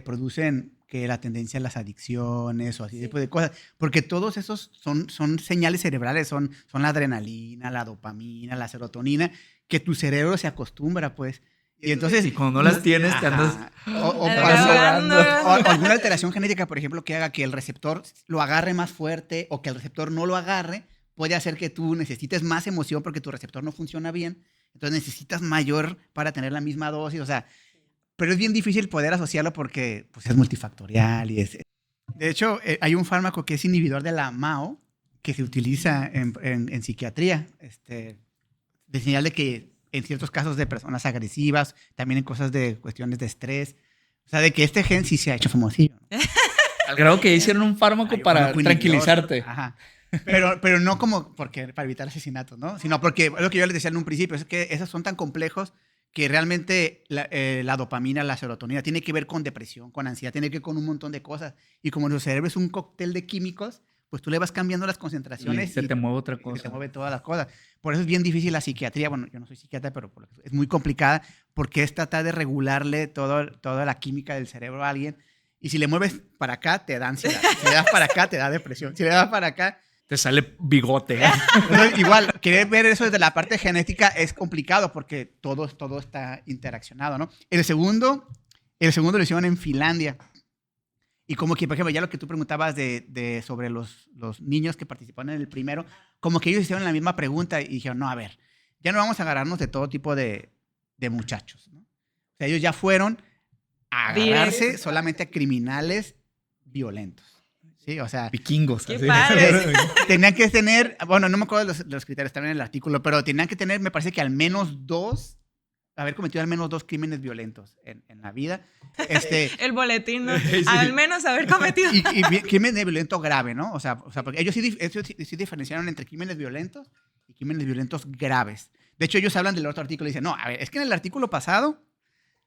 producen que la tendencia a las adicciones o así tipo de cosas, porque todos esos son señales cerebrales, son la adrenalina, la dopamina, la serotonina, que tu cerebro se acostumbra, pues. Y entonces, Y cuando no las tienes, te andas o alguna alteración genética, por ejemplo, que haga que el receptor lo agarre más fuerte o que el receptor no lo agarre, puede hacer que tú necesites más emoción porque tu receptor no funciona bien. Entonces necesitas mayor para tener la misma dosis, o sea, pero es bien difícil poder asociarlo porque pues, es multifactorial y es... De hecho, hay un fármaco que es inhibidor de la MAO que se utiliza en psiquiatría, de señal de que en ciertos casos de personas agresivas, también en cosas de cuestiones de estrés, o sea, de que este gen sí se ha hecho famosillo, ¿no? al grado que hicieron un fármaco para fármaco tranquilizarte. Ajá. Pero no como para evitar asesinatos, ¿no? Sino porque es lo que yo les decía en un principio, es que esos son tan complejos que realmente la dopamina, la serotonina, tiene que ver con depresión, con ansiedad, tiene que ver con un montón de cosas. Y como nuestro cerebro es un cóctel de químicos, pues tú le vas cambiando las concentraciones Y se te mueve otra cosa. Se te mueve todas las cosas. Por eso es bien difícil la psiquiatría. Bueno, yo no soy psiquiatra, pero es muy complicada porque es tratar de regularle toda la química del cerebro a alguien. Y si le mueves para acá, te da ansiedad. Si le das para acá, te da depresión. Si le das para acá, te sale bigote. entonces, igual, querer ver eso desde la parte genética es complicado porque todo está interaccionado, ¿no? El segundo lo hicieron en Finlandia. Y como que, por ejemplo, ya lo que tú preguntabas sobre los niños que participaron en el primero, como que ellos hicieron la misma pregunta y dijeron, no, a ver, ya no vamos a agarrarnos de todo tipo de muchachos, ¿no? O sea, ellos ya fueron a agarrarse solamente a criminales violentos. Sí, o sea, vikingos. Qué así. padre. Tenían que tener, bueno, no me acuerdo de los criterios, están en el artículo, pero tenían que tener, me parece que al menos haber cometido al menos 2 crímenes violentos en la vida. El boletín, ¿no? Sí. Al menos haber cometido. Y crimen de violento grave, ¿no? O sea porque ellos sí diferenciaron entre crímenes violentos y crímenes violentos graves. De hecho, ellos hablan del otro artículo y dicen, no, a ver, es que en el artículo pasado,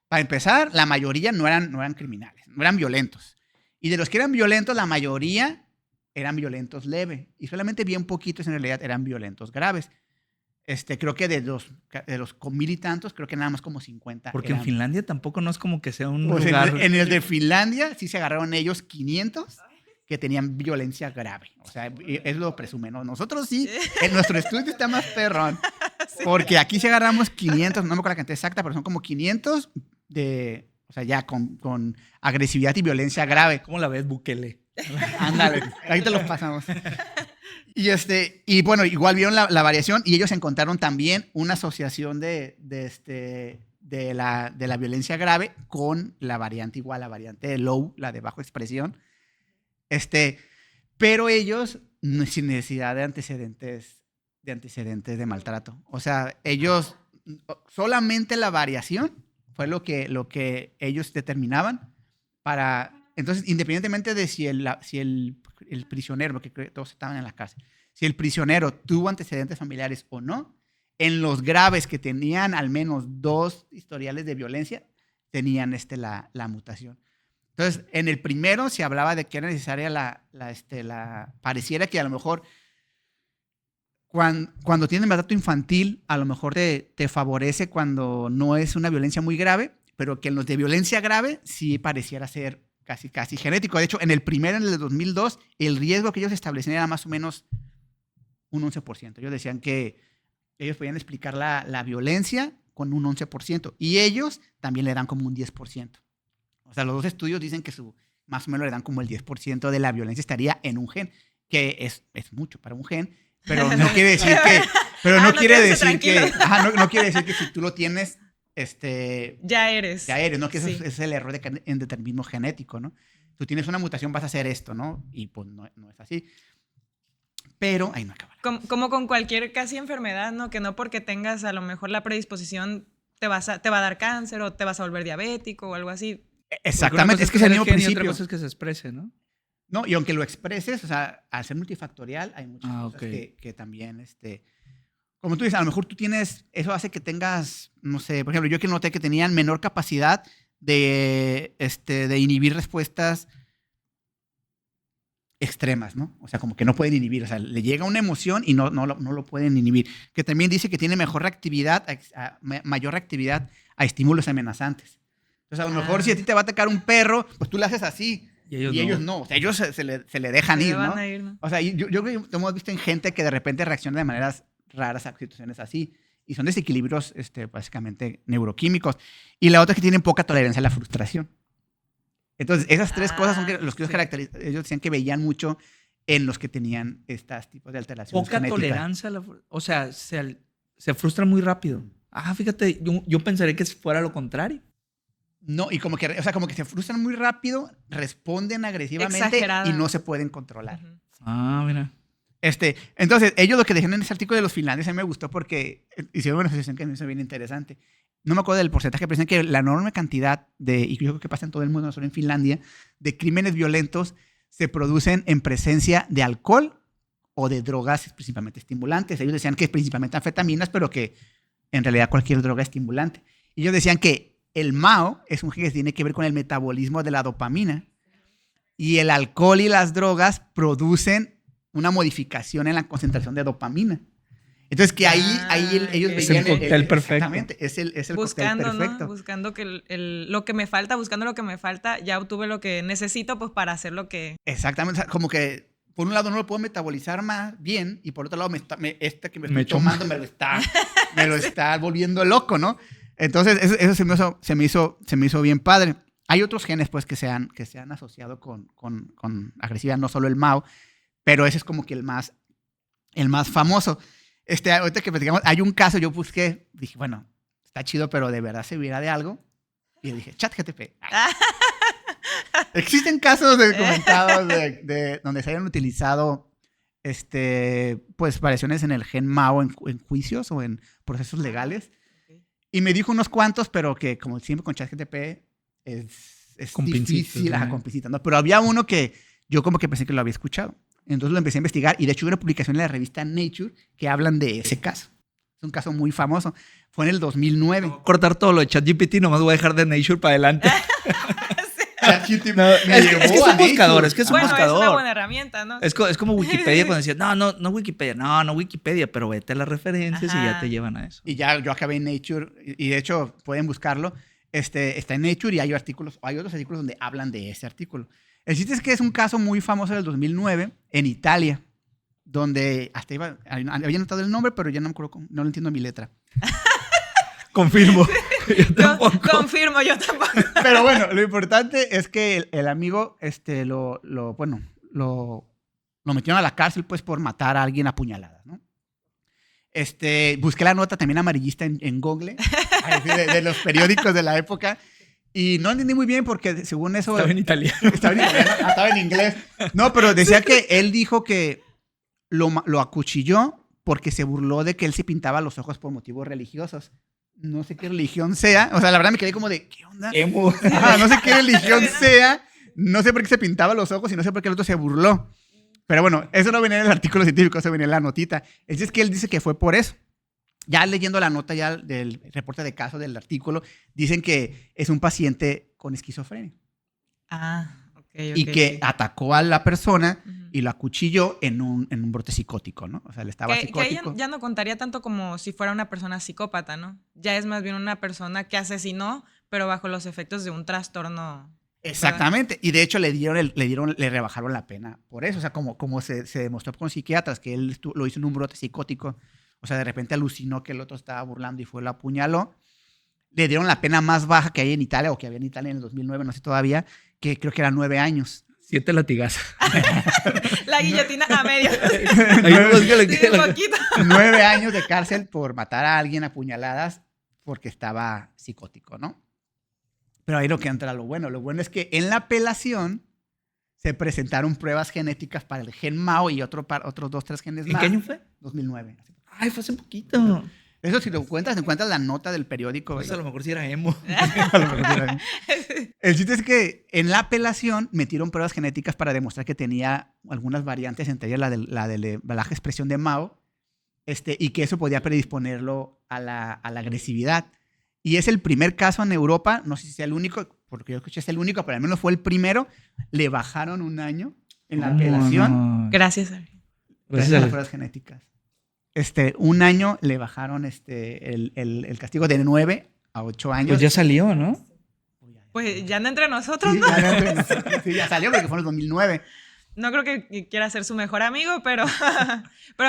para empezar, la mayoría no eran criminales, no eran violentos. Y de los que eran violentos, la mayoría eran violentos leve. Y solamente bien poquitos en realidad eran violentos graves. Creo que de los con 1000 y tantos, creo que nada más como 50 Porque en Finlandia tampoco no es como que sea un pues lugar... en el de Finlandia sí se agarraron ellos 500 que tenían violencia grave. O sea, es lo presume, ¿no? Nosotros sí, en nuestro estudio está más perrón. Porque aquí sí agarramos 500, no me acuerdo la cantidad exacta, pero son como 500 o sea, ya con agresividad y violencia grave. ¿Cómo la ves, Bukele? Ándale, ahí te los pasamos. Y bueno, igual vieron la variación y ellos encontraron también una asociación de la violencia grave con la variante igual, la variante de low, la de bajo expresión. Pero ellos sin necesidad de antecedentes de maltrato. O sea, ellos solamente la variación fue lo que ellos determinaban para... Entonces, independientemente de si el prisionero, porque todos estaban en la cárcel, si el prisionero tuvo antecedentes familiares o no, en los graves que tenían al menos 2 historiales de violencia, tenían la mutación. Entonces, en el primero se hablaba de que era necesaria pareciera que a lo mejor cuando tienen maltrato infantil, a lo mejor te favorece cuando no es una violencia muy grave, pero que en los de violencia grave sí pareciera ser casi genético. De hecho, en el primero, en el de 2002, el riesgo que ellos establecían era más o menos un 11%. Ellos decían que ellos podían explicar la violencia con un 11%, y ellos también le dan como un 10%. O sea, los dos estudios dicen que más o menos le dan como el 10% de la violencia estaría en un gen, que es mucho para un gen, pero no quiere decir que... Pero no quiere decir que... no quiere decir que si tú lo tienes... Ya eres, ¿no? Que sí. eso es el error en determinismo genético, ¿no? Tú tienes una mutación, vas a hacer esto, ¿no? Y pues no es así. Pero ahí no acaba. Como con cualquier casi enfermedad, ¿no? Que no porque tengas a lo mejor la predisposición te va a dar cáncer o te vas a volver diabético o algo así. Exactamente, es que es el mismo principio. Y otra cosa es que se exprese, ¿no? No, y aunque lo expreses, o sea, al ser multifactorial, hay muchas cosas okay. que también, como tú dices, a lo mejor tú tienes, eso hace que tengas, no sé, por ejemplo, yo que noté que tenían menor capacidad de inhibir respuestas extremas, ¿no? O sea, como que no pueden inhibir, o sea, le llega una emoción y no lo pueden inhibir. Que también dice que tiene mayor reactividad a estímulos amenazantes. Entonces, a lo mejor si a ti te va a atacar un perro, pues tú le haces así. Y ellos no. O sea, ellos se le dejan ir, ¿no? ¿no? O sea, yo creo que hemos visto en gente que de repente reacciona de maneras raras a situaciones así. Y son desequilibrios básicamente neuroquímicos. Y la otra es que tienen poca tolerancia a la frustración. Entonces, esas 3 cosas son los que ellos decían que veían mucho en los que tenían estos tipos de alteraciones poca genéticas. Tolerancia o sea, se frustran muy rápido. Fíjate, yo pensaría que fuera lo contrario. No, y como que se frustran muy rápido, responden agresivamente exagerada. Y no se pueden controlar. Mira. Entonces, ellos lo que decían en ese artículo de los finlandeses a mí me gustó porque hicieron una asociación que me hizo bien interesante. No me acuerdo del porcentaje, pero dicen que la enorme cantidad y yo creo que pasa en todo el mundo, no solo en Finlandia, de crímenes violentos se producen en presencia de alcohol o de drogas principalmente estimulantes. Ellos decían que principalmente anfetaminas, pero que en realidad cualquier droga estimulante. Y ellos decían que el MAO es un gen que tiene que ver con el metabolismo de la dopamina. Y el alcohol y las drogas producen una modificación en la concentración de dopamina. Entonces, que ahí ellos es veían el cóctel perfecto. Exactamente, es el buscando, cóctel perfecto. ¿no? Buscando que lo que me falta, buscando lo que me falta, ya obtuve lo que necesito pues para hacer lo que... Exactamente, o sea, como que por un lado no lo puedo metabolizar más bien y por otro lado que me estoy tomando me lo está volviendo loco, ¿no? Entonces, eso se me hizo bien padre. Hay otros genes, pues, que se han asociado con agresividad, no solo el MAO, pero ese es como que el más famoso. Ahorita que platicamos, hay un caso, yo busqué, dije, bueno, está chido, pero de verdad servirá de algo. Y dije, ChatGPT. Existen casos documentados de donde se hayan utilizado pues variaciones en el gen MAO en juicios o en procesos legales. Y me dijo unos cuantos, pero que como siempre con ChatGPT es con difícil, con pincitas, ¿no? Pero había uno que yo como que pensé que lo había escuchado. Entonces lo empecé a investigar y de hecho hubo una publicación en la revista Nature que hablan de ese caso. Es un caso muy famoso. Fue en el 2009. Voy a cortar todo lo de ChatGPT, nomás voy a dejar de Nature para adelante. ChatGPT No, me es que llevó es a un Nature. buscador, es que es un Bueno, es buscador. una buena herramienta, ¿no? Es como Wikipedia cuando decías, no Wikipedia, no Wikipedia, pero vete a las referencias y ya Ajá. te llevan a eso. Y ya yo acabé en Nature, y de hecho pueden buscarlo. Está en Nature y hay otros artículos donde hablan de ese artículo. El chiste es que es un caso muy famoso del 2009 en Italia, donde hasta había notado el nombre, pero ya no me acuerdo, no lo entiendo mi letra. Confirmo. Yo Yo tampoco. confirmo, yo tampoco. Pero bueno, lo importante es que el amigo lo metieron a la cárcel pues por matar a alguien a puñaladas, ¿no? Busqué la nota también amarillista en Google, de los periódicos de la época, y no entendí muy bien porque según eso... Estaba en italiano. Estaba en italiano, estaba en inglés. No, pero decía que él dijo que lo acuchilló porque se burló de que él se pintaba los ojos por motivos religiosos. No sé qué religión sea. O sea, la verdad me quedé como de, ¿qué onda? Emo. No sé qué religión sea. No sé por qué se pintaba los ojos y no sé por qué el otro se burló. Pero bueno, eso no venía en el artículo científico, eso venía en la notita. Es que él dice que fue por eso. Ya leyendo la nota ya del reporte de caso del artículo, dicen que es un paciente con esquizofrenia. Ok. Y que atacó a la persona Ujú. y lo acuchilló en un brote psicótico, ¿no? O sea, le estaba Que ahí psicótico. ya no contaría tanto como si fuera una persona psicópata, ¿no? Ya es más bien una persona que asesinó, pero bajo los efectos de un trastorno. Exactamente. Y de hecho le rebajaron la pena por eso. O sea, como se demostró con psiquiatras que él lo hizo en un brote psicótico. O sea, de repente alucinó que el otro estaba burlando y fue, lo apuñaló. Le dieron la pena más baja que hay en Italia, o que había en Italia en el 2009, no sé todavía, que creo que era 9 años. 7 latigazos. La guillotina a medio. Sí, un poquito. 9 años de cárcel por matar a alguien a puñaladas porque estaba psicótico, ¿no? Pero ahí lo que entra lo bueno. Lo bueno es que en la apelación se presentaron pruebas genéticas para el gen MAO y otros 2, 3 genes ¿En más. qué año fue? 2009. Ay, fue hace poquito. Eso si lo encuentras la nota del periódico. Pues a lo mejor sí era emo. A lo mejor era. El chiste es que en la apelación metieron pruebas genéticas para demostrar que tenía algunas variantes, entre ellas la de la baja expresión de MAO, y que eso podía predisponerlo a la agresividad. Y es el primer caso en Europa, no sé si sea el único, porque yo escuché es el único, pero al menos fue el primero. Le bajaron 1 año en la apelación. No. Gracias. Gracias a las pruebas genéticas. 1 año le bajaron el castigo de 9 a 8 años. Pues ya salió, ¿no? Pues ya anda entre nosotros, Sí, ¿no? sí, ya salió porque fue en el 2009. No creo que quiera ser su mejor amigo, pero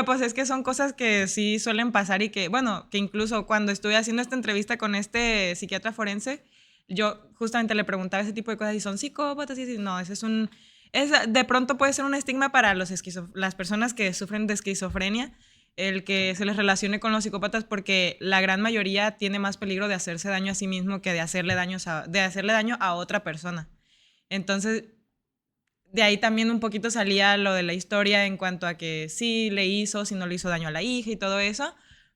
pues es que son cosas que sí suelen pasar y que, bueno, que incluso cuando estuve haciendo esta entrevista con este psiquiatra forense, yo justamente le preguntaba ese tipo de cosas y son psicópatas y así. No, ese de pronto puede ser un estigma para las personas que sufren de esquizofrenia, el que se les relacione con los psicópatas, porque la gran mayoría tiene más peligro de hacerse daño a sí mismo que de hacerle daño a otra persona. Entonces, de ahí también un poquito salía lo de la historia en cuanto a que sí le hizo, si no le hizo daño a la hija y todo eso.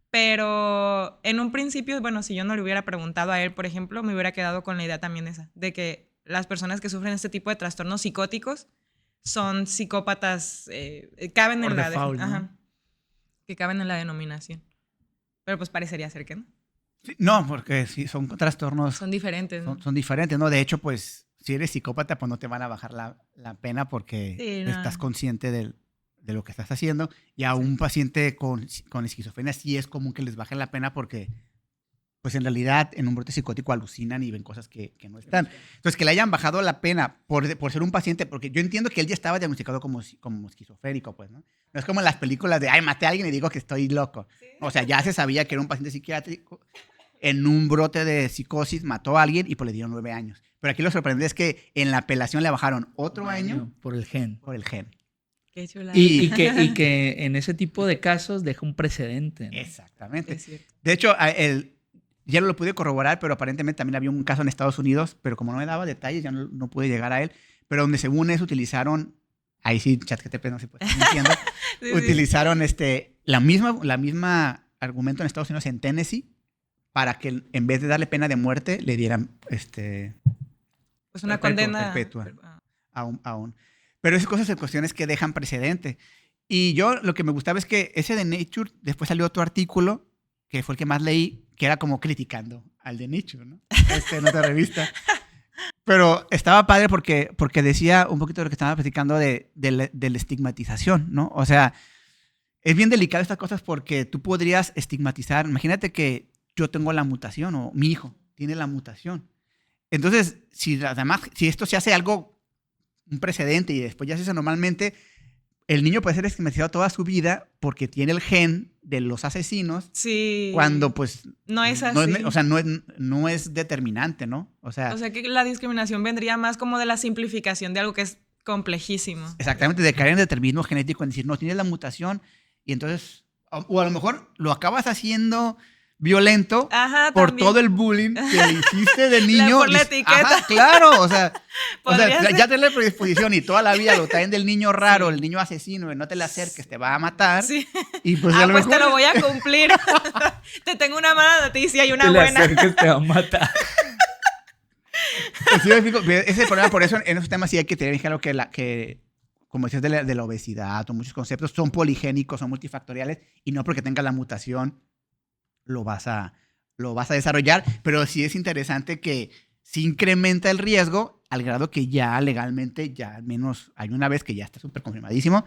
Pero en un principio, bueno, si yo no le hubiera preguntado a él, por ejemplo, me hubiera quedado con la idea también esa, de que las personas que sufren este tipo de trastornos psicóticos son psicópatas, caben Por en la default, ¿no? ajá, que caben en la denominación. Pero pues parecería ser que no. Sí, no, porque sí, son trastornos, Son diferentes, ¿no? son diferentes, ¿no? De hecho, pues, si eres psicópata, pues no te van a bajar la pena porque Sí, no. estás consciente de lo que estás haciendo. Y a un paciente con esquizofrenia sí es común que les bajen la pena porque, pues, en realidad, en un brote psicótico alucinan y ven cosas que no están. Entonces, que le hayan bajado la pena por ser un paciente, porque yo entiendo que él ya estaba diagnosticado como esquizofrénico, pues, ¿no? No es como en las películas de, ay, maté a alguien y digo que estoy loco. Sí. O sea, ya se sabía que era un paciente psiquiátrico. En un brote de psicosis mató a alguien y pues le dieron 9 años. Pero aquí lo sorprendente es que en la apelación le bajaron otro año por el gen. por el gen. Qué chulada. Y que en ese tipo de casos deja un precedente, ¿no? Exactamente. Es cierto. De hecho, ya no lo pude corroborar, pero aparentemente también había un caso en Estados Unidos, pero como no me daba detalles, ya no pude llegar a él. Pero donde según eso utilizaron, ahí sí, ChatGPT no se puede estar mintiendo, Sí, utilizaron la misma argumento en Estados Unidos, en Tennessee, para que en vez de darle pena de muerte, le dieran pues una perpetua, condena perpetua. Aún. Pero esas cosas son cuestiones que dejan precedente. Y yo lo que me gustaba es que ese de Nature, después salió otro artículo, que fue el que más leí, que era como criticando al de Nature, ¿no? En otra revista. Pero estaba padre porque decía un poquito de lo que estaba platicando de la estigmatización, ¿no? O sea, es bien delicado estas cosas porque tú podrías estigmatizar. Imagínate que yo tengo la mutación o mi hijo tiene la mutación. Entonces, si esto se hace algo, un precedente y después ya se hace normalmente, el niño puede ser estigmatizado toda su vida porque tiene el gen de los asesinos. Sí. Cuando pues no es así. No es determinante, ¿no? O sea que la discriminación vendría más como de la simplificación de algo que es complejísimo. Exactamente, de caer en determinismo genético, en decir, no, tienes la mutación y entonces, o a lo mejor lo acabas haciendo violento por también. todo el bullying que le hiciste de niño. Por la etiqueta. Ajá, claro, o sea ya tenés la predisposición y toda la vida lo traen del niño raro, el niño asesino, y no te le acerques, te va a matar. Sí. Y pues, pues te lo voy a cumplir. Te tengo una mala noticia y una buena. Te le acerques, te va a matar. Sí, ese es el problema, por eso en esos temas sí hay que tener claro que como decías de la obesidad o muchos conceptos, son poligénicos, son multifactoriales, y no porque tengas la mutación lo vas a desarrollar, pero sí es interesante que sí incrementa el riesgo al grado que ya legalmente, ya al menos hay una vez que ya está súper confirmadísimo,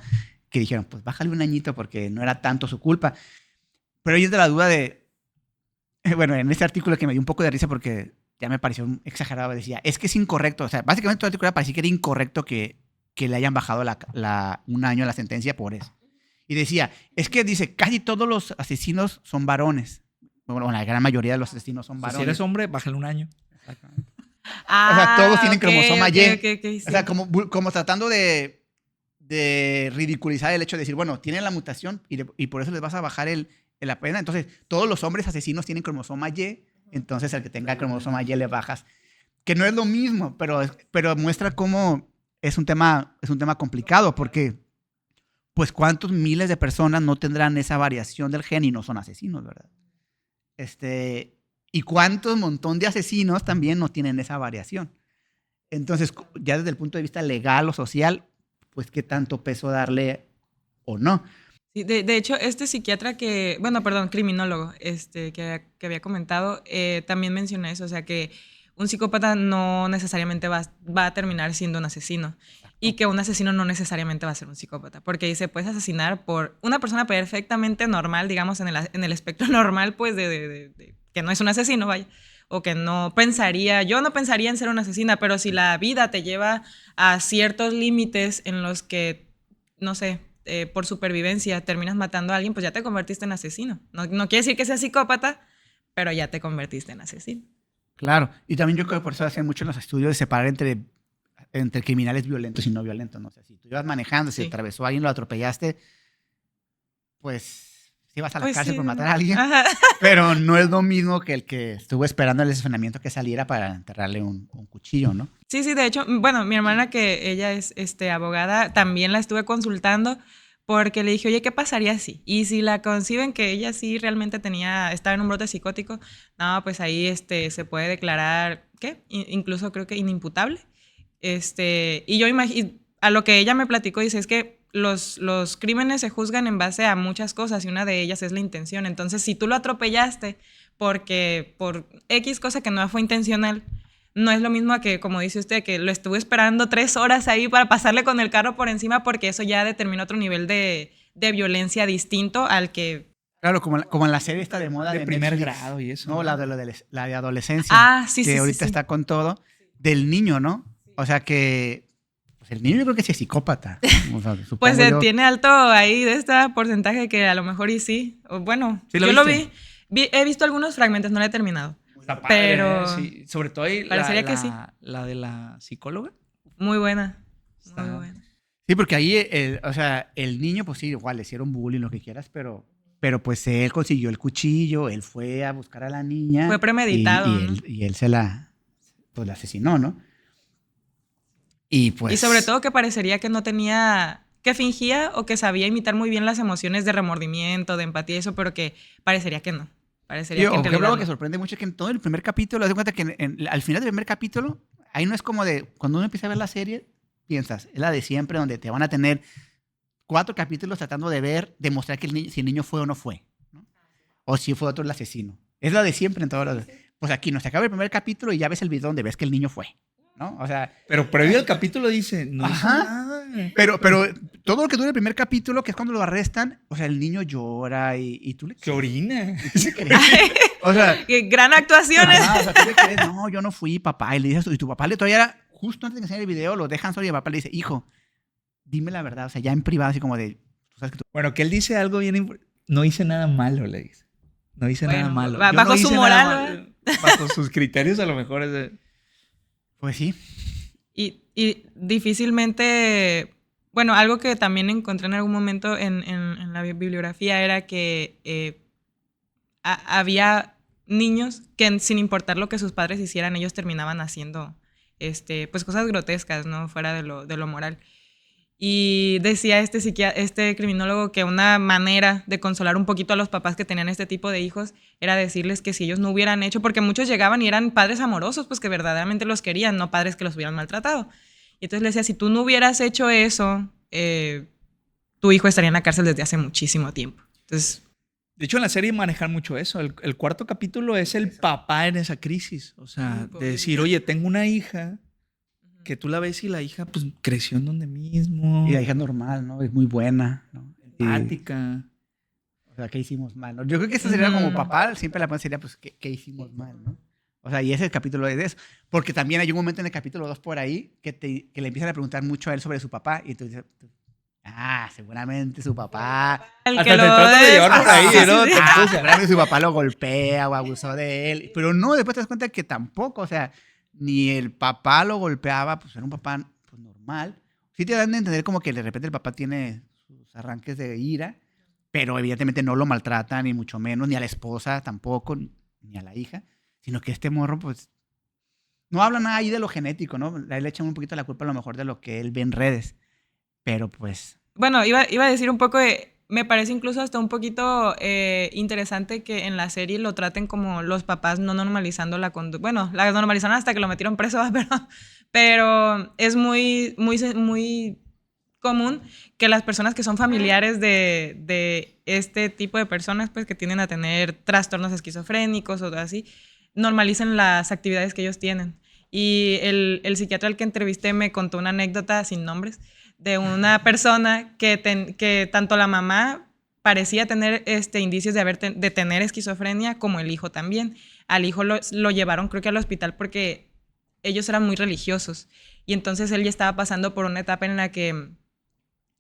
que dijeron, pues bájale un añito porque no era tanto su culpa. Pero ahí es de la duda de, bueno, en este artículo que me dio un poco de risa porque ya me pareció exagerado, decía, es que es incorrecto, o sea, básicamente todo el artículo parecía que era incorrecto que le hayan bajado un año la sentencia por eso. Y decía, es que dice, casi todos los asesinos son varones. Bueno, la gran mayoría de los asesinos son varones. Si eres hombre, bájale un año. Exactamente. O sea, todos tienen cromosoma Y. Sí. O sea, como tratando de ridiculizar el hecho de decir, bueno, tienen la mutación y por eso les vas a bajar la pena. Entonces, todos los hombres asesinos tienen cromosoma Y, entonces al que tenga cromosoma Y le bajas. Que no es lo mismo, pero muestra cómo es un tema complicado, porque pues cuántos miles de personas no tendrán esa variación del gen y no son asesinos, ¿verdad? Y cuántos montón de asesinos también no tienen esa variación. Entonces, ya desde el punto de vista legal o social, pues qué tanto peso darle o no. Sí, de hecho, este psiquiatra criminólogo, que había comentado, también menciona eso, o sea, que un psicópata no necesariamente va a terminar siendo un asesino. Y que un asesino no necesariamente va a ser un psicópata, porque dice, puedes asesinar por una persona perfectamente normal, digamos, en el espectro normal, pues, de que no es un asesino, vaya, o que yo no pensaría en ser una asesina, pero si la vida te lleva a ciertos límites en los que, no sé, por supervivencia terminas matando a alguien, pues ya te convertiste en asesino. No quiere decir que seas psicópata, pero ya te convertiste en asesino. Claro, y también yo creo que por eso hacen mucho en los estudios de separar entre criminales violentos y no violentos, ¿no? O sea, si tú ibas manejando, si atravesó a alguien, lo atropellaste, pues sí vas a la cárcel por matar a alguien, pero no es lo mismo que el que estuvo esperando el estacionamiento que saliera para enterrarle un cuchillo, ¿no? Sí, de hecho, bueno, mi hermana, que ella es abogada, también la estuve consultando porque le dije, oye, ¿qué pasaría si? Y si la conciben que ella sí realmente estaba en un brote psicótico, no, pues ahí se puede declarar, ¿qué? Incluso creo que inimputable. Y yo imagino, a lo que ella me platicó, dice, es que los crímenes se juzgan en base a muchas cosas y una de ellas es la intención. Entonces, si tú lo atropellaste por X cosa que no fue intencional, no es lo mismo a que, como dice usted, que lo estuvo esperando 3 horas ahí para pasarle con el carro por encima, porque eso ya determina otro nivel de violencia distinto al que... Claro, como en la serie está de moda de primer grado y eso. No, la de adolescencia. Sí, que ahorita está con todo. Del niño, ¿no? O sea que pues el niño yo creo que sí es psicópata. O sea, pues tiene alto ahí de este porcentaje que a lo mejor y sí. O bueno, ¿Sí yo lo vi. He visto algunos fragmentos, no lo he terminado. Está padre, pero sí. Sobre todo ahí parecería que sí. La de la psicóloga. Muy buena. Está... Muy buena. Sí, porque ahí, el niño, pues sí, igual le hicieron bullying, lo que quieras, pero pues él consiguió el cuchillo, él fue a buscar a la niña. Fue premeditado. Y él la asesinó, ¿no? Y sobre todo que parecería que no tenía, que fingía o que sabía imitar muy bien las emociones de remordimiento, de empatía y eso, pero que parecería que no. Parecería que en realidad lo que sorprende mucho es que en todo el primer capítulo, haz de cuenta que al final del primer capítulo, ahí no es como de, cuando uno empieza a ver la serie, piensas, es la de siempre, donde te van a tener 4 capítulos tratando de demostrar que si el niño fue o no fue, ¿no? O si fue otro el asesino. Es la de siempre en todos los... Pues aquí no se acaba el primer capítulo y ya ves el video donde ves que el niño fue. ¿no? O sea, Pero previo al capítulo dice, no hizo Ajá. nada. pero todo lo que dura el primer capítulo, que es cuando lo arrestan, o sea, el niño llora y tú le Se orina. O sea, Gran actuación. ajá, o sea, tú le crees, no, yo no fui, papá. Y le dices, y tu papá le todavía era, justo antes de que enseñar el video, lo dejan solo y el papá le dice, hijo, dime la verdad. O sea, ya en privado, así como de, tú sabes que tú... Bueno, que él dice algo bien importante. No hice nada malo, le dice. No hice Bueno, nada malo. ba- Yo bajo no su hice moral, nada malo. Bajo sus criterios, a lo mejor es de... Pues sí. Y difícilmente, bueno, algo que también encontré en algún momento en la bibliografía era que había niños que sin importar lo que sus padres hicieran, ellos terminaban haciendo pues cosas grotescas, ¿no? Fuera de lo moral. Y decía este criminólogo que una manera de consolar un poquito a los papás que tenían este tipo de hijos era decirles que si ellos no hubieran hecho, porque muchos llegaban y eran padres amorosos, pues que verdaderamente los querían, no padres que los hubieran maltratado. Y entonces le decía, si tú no hubieras hecho eso, tu hijo estaría en la cárcel desde hace muchísimo tiempo. Entonces, De hecho, en la serie manejan mucho eso. El cuarto capítulo es el papá en esa crisis. O sea, de decir, oye, tengo una hija que tú la ves y la hija pues creció en donde mismo. Y la hija es normal, ¿no? Es muy buena, ¿no? Empática. O sea, ¿qué hicimos mal? ¿No? Yo creo que eso sería como papá, siempre la pregunta sería, pues, ¿qué hicimos mal, no? O sea, y ese es el capítulo de eso. Porque también hay un momento en el capítulo 2 por ahí que le empiezan a preguntar mucho a él sobre su papá. Y tú dices, seguramente su papá. el Hasta que te lo trata de llevar por ahí, sí, ¿no? sí, sí. Seguramente su papá lo golpea o abusó de él. Pero no, después te das cuenta que tampoco, o sea, ni el papá lo golpeaba, pues era un papá pues, normal. Sí te dan a entender como que de repente el papá tiene sus arranques de ira, pero evidentemente no lo maltrata, ni mucho menos, ni a la esposa tampoco, ni a la hija, sino que este morro, pues, no habla nada ahí de lo genético, ¿no? A él le echan un poquito la culpa a lo mejor de lo que él ve en redes, pero pues... Bueno, iba a decir un poco de... Me parece incluso hasta un poquito interesante que en la serie lo traten como los papás no normalizando la conducta. Bueno, la normalizaron hasta que lo metieron preso, pero es muy común que las personas que son familiares de este tipo de personas, pues que tienden a tener trastornos esquizofrénicos o así, normalicen las actividades que ellos tienen. Y el psiquiatra al que entrevisté me contó una anécdota sin nombres de una persona que tanto la mamá parecía tener indicios de tener esquizofrenia como el hijo también. Al hijo lo llevaron creo que al hospital porque ellos eran muy religiosos y entonces él ya estaba pasando por una etapa en la que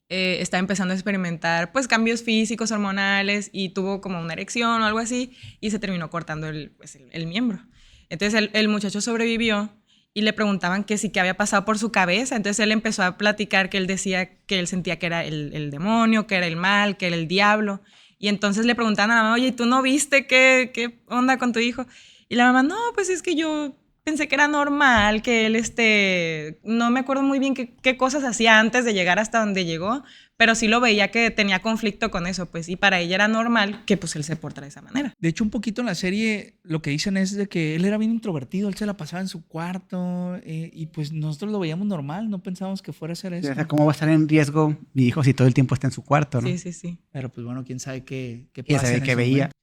estaba empezando a experimentar pues cambios físicos, hormonales y tuvo como una erección o algo así y se terminó cortando el miembro. Entonces el muchacho sobrevivió y le preguntaban que sí, qué había pasado por su cabeza. Entonces él empezó a platicar que él decía que él sentía que era el demonio, que era el mal, que era el diablo. Y entonces le preguntaban a la mamá, oye, ¿y tú no viste qué onda con tu hijo? Y la mamá, no, pues es que yo pensé que era normal, que él, no me acuerdo muy bien qué cosas hacía antes de llegar hasta donde llegó, pero sí lo veía que tenía conflicto con eso, pues, y para ella era normal que pues él se portara de esa manera. De hecho, un poquito en la serie lo que dicen es de que él era bien introvertido, él se la pasaba en su cuarto y pues nosotros lo veíamos normal, no pensábamos que fuera a ser eso. O sea, ¿cómo va a estar en riesgo mi hijo si todo el tiempo está en su cuarto, no? Sí. Pero pues bueno, quién sabe qué ¿Quién pasa sabe en qué ese veía? momento.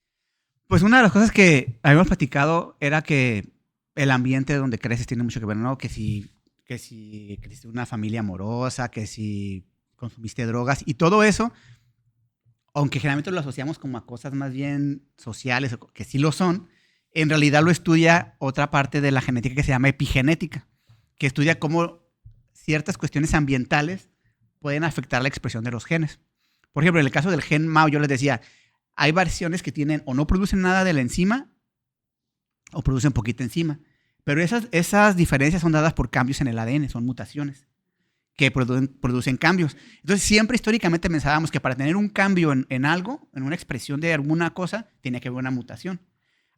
Pues una de las cosas que habíamos platicado era que el ambiente donde creces tiene mucho que ver, ¿no? Que si creciste en una familia amorosa, que si consumiste drogas y todo eso, aunque generalmente lo asociamos como a cosas más bien sociales, que sí lo son, en realidad lo estudia otra parte de la genética que se llama epigenética, que estudia cómo ciertas cuestiones ambientales pueden afectar la expresión de los genes. Por ejemplo, en el caso del gen MAO, yo les decía, hay versiones que tienen o no producen nada de la enzima o producen poquita enzima. Pero esas diferencias son dadas por cambios en el ADN, son mutaciones que producen cambios. Entonces, siempre históricamente pensábamos que para tener un cambio en algo, en una expresión de alguna cosa, tenía que haber una mutación.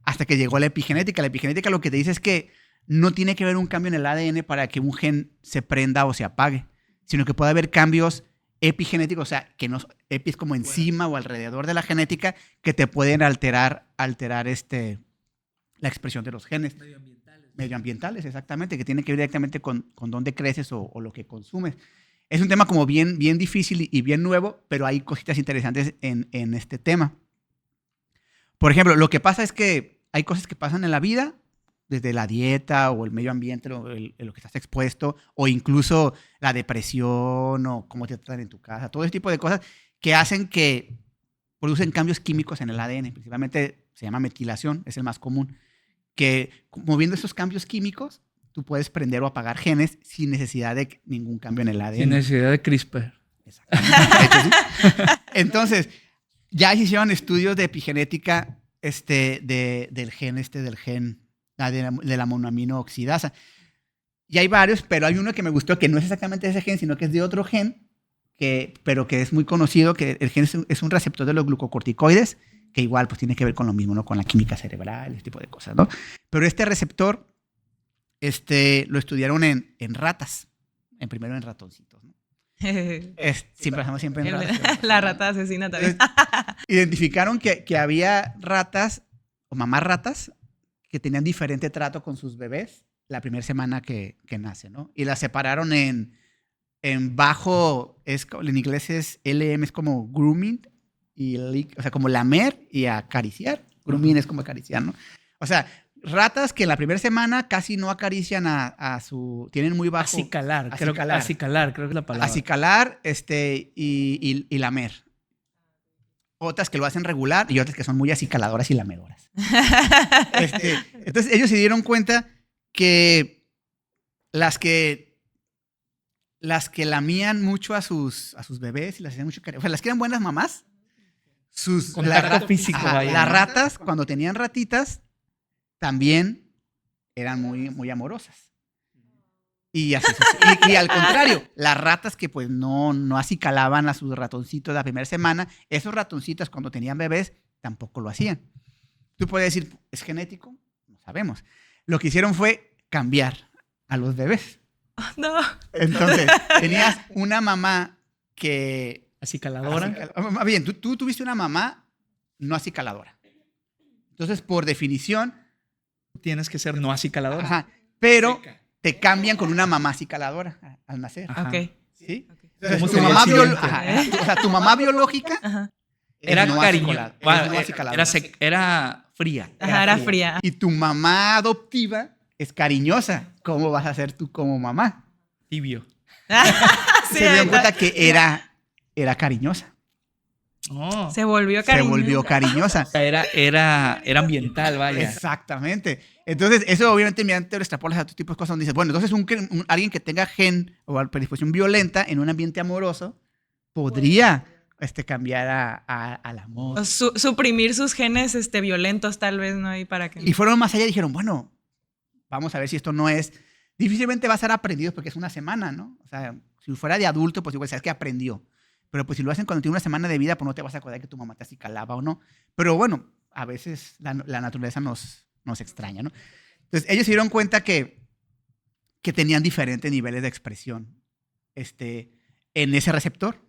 Hasta que llegó la epigenética. La epigenética lo que te dice es que no tiene que haber un cambio en el ADN para que un gen se prenda o se apague, sino que puede haber cambios epigenéticos, o sea, que no, epi es como encima o alrededor de la genética, que te pueden alterar la expresión de los genes. Medioambientales, exactamente, que tienen que ver directamente con dónde creces o lo que consumes. Es un tema como bien difícil y bien nuevo, pero hay cositas interesantes en este tema. Por ejemplo, lo que pasa es que hay cosas que pasan en la vida desde la dieta o el medio ambiente, lo que estás expuesto, o incluso la depresión o cómo te tratan en tu casa, todo ese tipo de cosas que hacen que producen cambios químicos en el ADN, principalmente se llama metilación, es el más común, que moviendo esos cambios químicos, tú puedes prender o apagar genes sin necesidad de ningún cambio en el ADN. Sin necesidad de CRISPR. Exactamente. De hecho, sí. Entonces, ya se hicieron estudios de epigenética del gen de la monoamino oxidasa. Y hay varios, pero hay uno que me gustó que no es exactamente ese gen, sino que es de otro gen, pero que es muy conocido, que el gen es un receptor de los glucocorticoides, que igual pues tiene que ver con lo mismo, ¿no? Con la química cerebral, ese tipo de cosas, ¿no? Pero este receptor lo estudiaron en ratas, primero en ratoncitos, ¿no? Siempre en ratas. La rata asesina también. Identificaron que había ratas o mamás ratas que tenían diferente trato con sus bebés la primera semana que nace, ¿no? Y las separaron en bajo, en inglés es LM, es como grooming, o sea, como lamer y acariciar. Grooming es como acariciar, ¿no? O sea, ratas que en la primera semana casi no acarician tienen muy bajo. Acicalar, creo que es la palabra. Acicalar, y lamer. Otras que lo hacen regular y otras que son muy acicaladoras y lamedoras. Entonces ellos se dieron cuenta que las que lamían mucho a sus bebés y las hacían mucho cariño, o sea, las que eran buenas mamás, las ratas, cuando tenían ratitas, también eran muy, muy amorosas. Y al contrario, las ratas que pues no acicalaban a sus ratoncitos la primera semana, esos ratoncitos cuando tenían bebés tampoco lo hacían. Tú puedes decir, ¿es genético? No sabemos. Lo que hicieron fue cambiar a los bebés. Oh, no. Entonces, tenías una mamá que... ¿Acicaladora? Bien, tú tuviste una mamá no acicaladora. Entonces, por definición... Tienes que ser no acicaladora. Ajá, pero te cambian con una mamá acicaladora al nacer. Ajá. Ok. ¿Sí? ¿Cómo Tu mamá biológica Ajá. es Era no cariño. acicaladora. Era fría. Ajá, era fría. Y tu mamá adoptiva es cariñosa. ¿Cómo vas a ser tú como mamá? Tibio. Sí, Se dio cuenta que era cariñosa. Oh. Se volvió cariñosa. O sea, era ambiental, vaya. Exactamente. Entonces, eso obviamente mediante lo extrapolas a otro tipo de cosas donde dices, bueno, entonces alguien que tenga gen o predisposición violenta en un ambiente amoroso podría cambiar al amor. O suprimir sus genes violentos tal vez, ¿no? Y fueron más allá y dijeron, bueno, vamos a ver si esto no es... Difícilmente va a ser aprendido porque es una semana, ¿no? O sea, si fuera de adulto, pues igual sabes que aprendió. Pero pues si lo hacen cuando tiene una semana de vida, pues no te vas a acordar que tu mamá te acicalaba o no. Pero bueno, a veces la naturaleza nos extraña, ¿no? Entonces ellos se dieron cuenta que tenían diferentes niveles de expresión en ese receptor.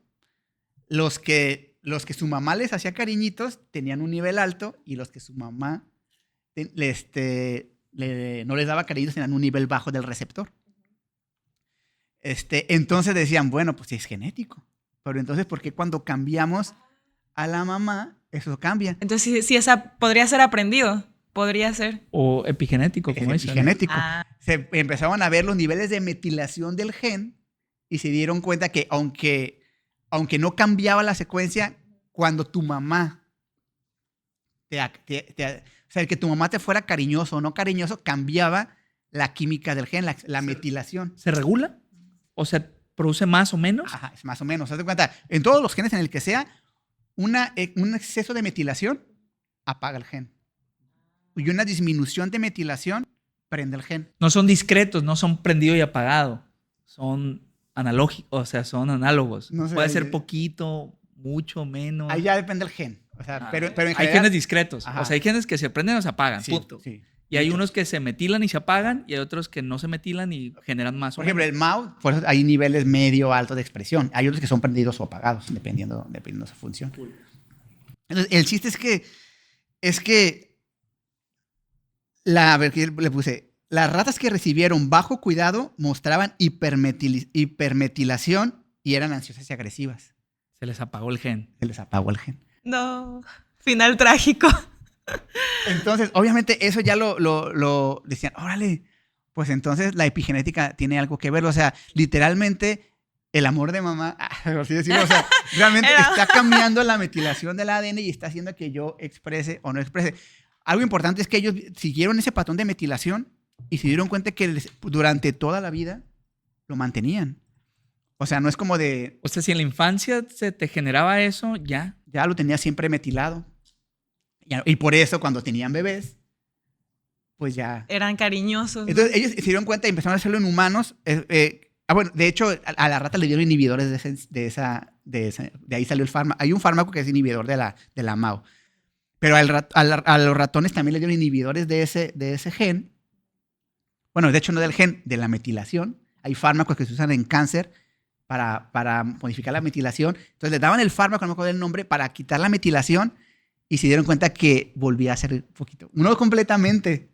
Los que su mamá les hacía cariñitos tenían un nivel alto y los que su mamá no les daba cariñitos tenían un nivel bajo del receptor. Entonces decían, bueno, pues sí es genético. Pero entonces, ¿por qué cuando cambiamos a la mamá, eso cambia? Entonces, sí, esa podría ser aprendido. Podría ser. O epigenético, como dicen. Epigenético. Se empezaron a ver los niveles de metilación del gen y se dieron cuenta que aunque no cambiaba la secuencia, cuando tu mamá o sea, el que tu mamá te fuera cariñoso o no cariñoso, cambiaba la química del gen, la metilación. ¿Se regula? O sea, ¿produce más o menos? Ajá, es más o menos. Haz de cuenta, en todos los genes en el que sea, un exceso de metilación apaga el gen. Y una disminución de metilación prende el gen. No son discretos, no son prendido y apagado. Son analógicos, o sea, son análogos. No sé, puede ser poquito, mucho, menos. Ahí ya depende del gen. O sea, pero en general, hay genes discretos. Ajá. O sea, hay genes que se prenden o se apagan. Sí, punto. Sí. Y hay unos que se metilan y se apagan y hay otros que no se metilan y generan más. Por ejemplo, el MAO, por eso hay niveles medio, alto de expresión. Hay otros que son prendidos o apagados, dependiendo de su función. Entonces, el chiste es que a ver, ¿qué le puse? Las ratas que recibieron bajo cuidado mostraban hipermetilación y eran ansiosas y agresivas. Se les apagó el gen. Se les apagó el gen. No, final trágico. Entonces, obviamente, eso ya lo decían, órale, pues entonces la epigenética tiene algo que ver. O sea, literalmente, el amor de mamá, por así decirlo, o sea, realmente está cambiando la metilación del ADN y está haciendo que yo exprese o no exprese. Algo importante es que ellos siguieron ese patrón de metilación y se dieron cuenta que durante toda la vida lo mantenían. O sea, no es como de... O sea, si en la infancia se te generaba eso, ya. Ya lo tenía siempre metilado. Y por eso, cuando tenían bebés, pues ya... Eran cariñosos, ¿no? Entonces, ellos se dieron cuenta y empezaron a hacerlo en humanos. Bueno, de hecho, a la rata le dieron inhibidores de ahí salió el fármaco. Hay un fármaco que es inhibidor de la MAO. Pero a los ratones también le dieron inhibidores de ese gen. Bueno, de hecho, no del gen, de la metilación. Hay fármacos que se usan en cáncer para modificar la metilación. Entonces, le daban el fármaco, no me acuerdo el nombre, para quitar la metilación y se dieron cuenta que volvía a ser un poquito. No completamente,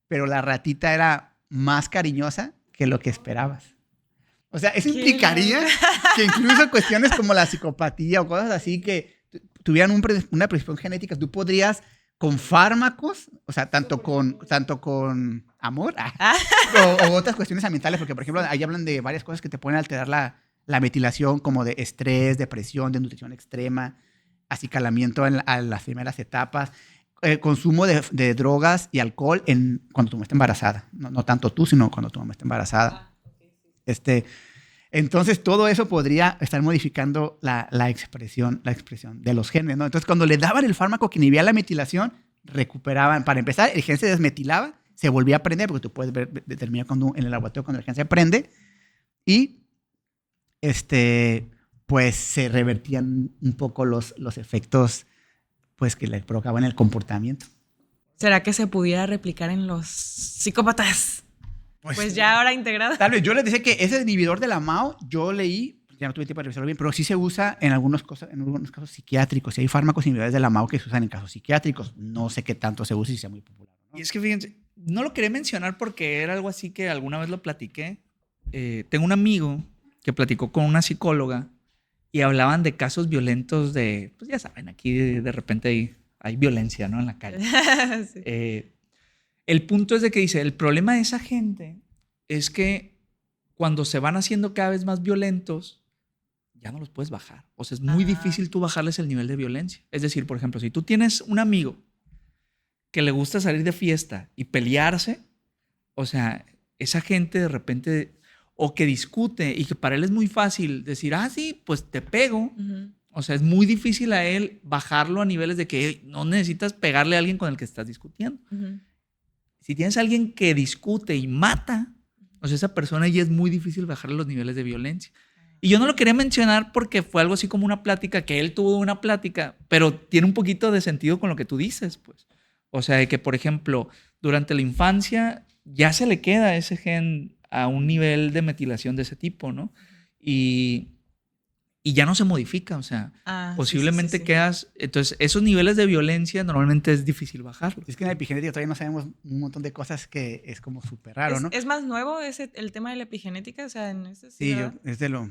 pero la ratita era más cariñosa que lo que esperabas. O sea, eso implicaría que incluso cuestiones como la psicopatía o cosas así que tuvieran una predisposición genética, tú podrías con fármacos, o sea, tanto con amor o otras cuestiones ambientales, porque por ejemplo ahí hablan de varias cosas que te pueden alterar la metilación, como de estrés, depresión, desnutrición extrema, acicalamiento a las primeras etapas, consumo de drogas y alcohol cuando tu mamá está embarazada. No tanto tú, sino cuando tu mamá está embarazada. Entonces, todo eso podría estar modificando la expresión de los genes, ¿no? Entonces, cuando le daban el fármaco que inhibía la metilación, recuperaban. Para empezar, el gen se desmetilaba, se volvía a prender, porque tú puedes determinar en el laboratorio cuando el gen se prende, y pues se revertían un poco los efectos pues, que le provocaban el comportamiento. ¿Será que se pudiera replicar en los psicópatas? Pues ya ahora integrado. Tal vez yo les decía que ese inhibidor de la MAO, yo leí, ya no tuve tiempo de revisarlo bien, pero sí se usa en algunos casos psiquiátricos. Y hay fármacos inhibidores de la MAO que se usan en casos psiquiátricos. No sé qué tanto se usa y sea muy popular, ¿no? Y es que fíjense, no lo quería mencionar porque era algo así que alguna vez lo platiqué. Tengo un amigo que platicó con una psicóloga y hablaban de casos violentos pues ya saben, aquí de repente hay violencia, ¿no? En la calle. Sí. El punto es de que dice, el problema de esa gente es que cuando se van haciendo cada vez más violentos, ya no los puedes bajar. O sea, es muy difícil tú bajarles el nivel de violencia. Es decir, por ejemplo, si tú tienes un amigo que le gusta salir de fiesta y pelearse, o sea, esa gente de repente, o que discute y que para él es muy fácil decir, sí, pues te pego. Uh-huh. O sea, es muy difícil a él bajarlo a niveles de que no necesitas pegarle a alguien con el que estás discutiendo. Uh-huh. Si tienes a alguien que discute y mata, o sea, esa persona ya es muy difícil bajarle los niveles de violencia. Y yo no lo quería mencionar porque fue algo así como una plática, que él tuvo una plática, pero tiene un poquito de sentido con lo que tú dices, pues. O sea, que, por ejemplo, durante la infancia ya se le queda ese gen a un nivel de metilación de ese tipo, ¿no? Y ya no se modifica, o sea, posiblemente sí. Quedas... Entonces, esos niveles de violencia normalmente es difícil bajarlos. Es que en la epigenética todavía no sabemos un montón de cosas que es como súper raro, ¿no? ¿Es más nuevo el tema de la epigenética? O sea, en ese sí, es de lo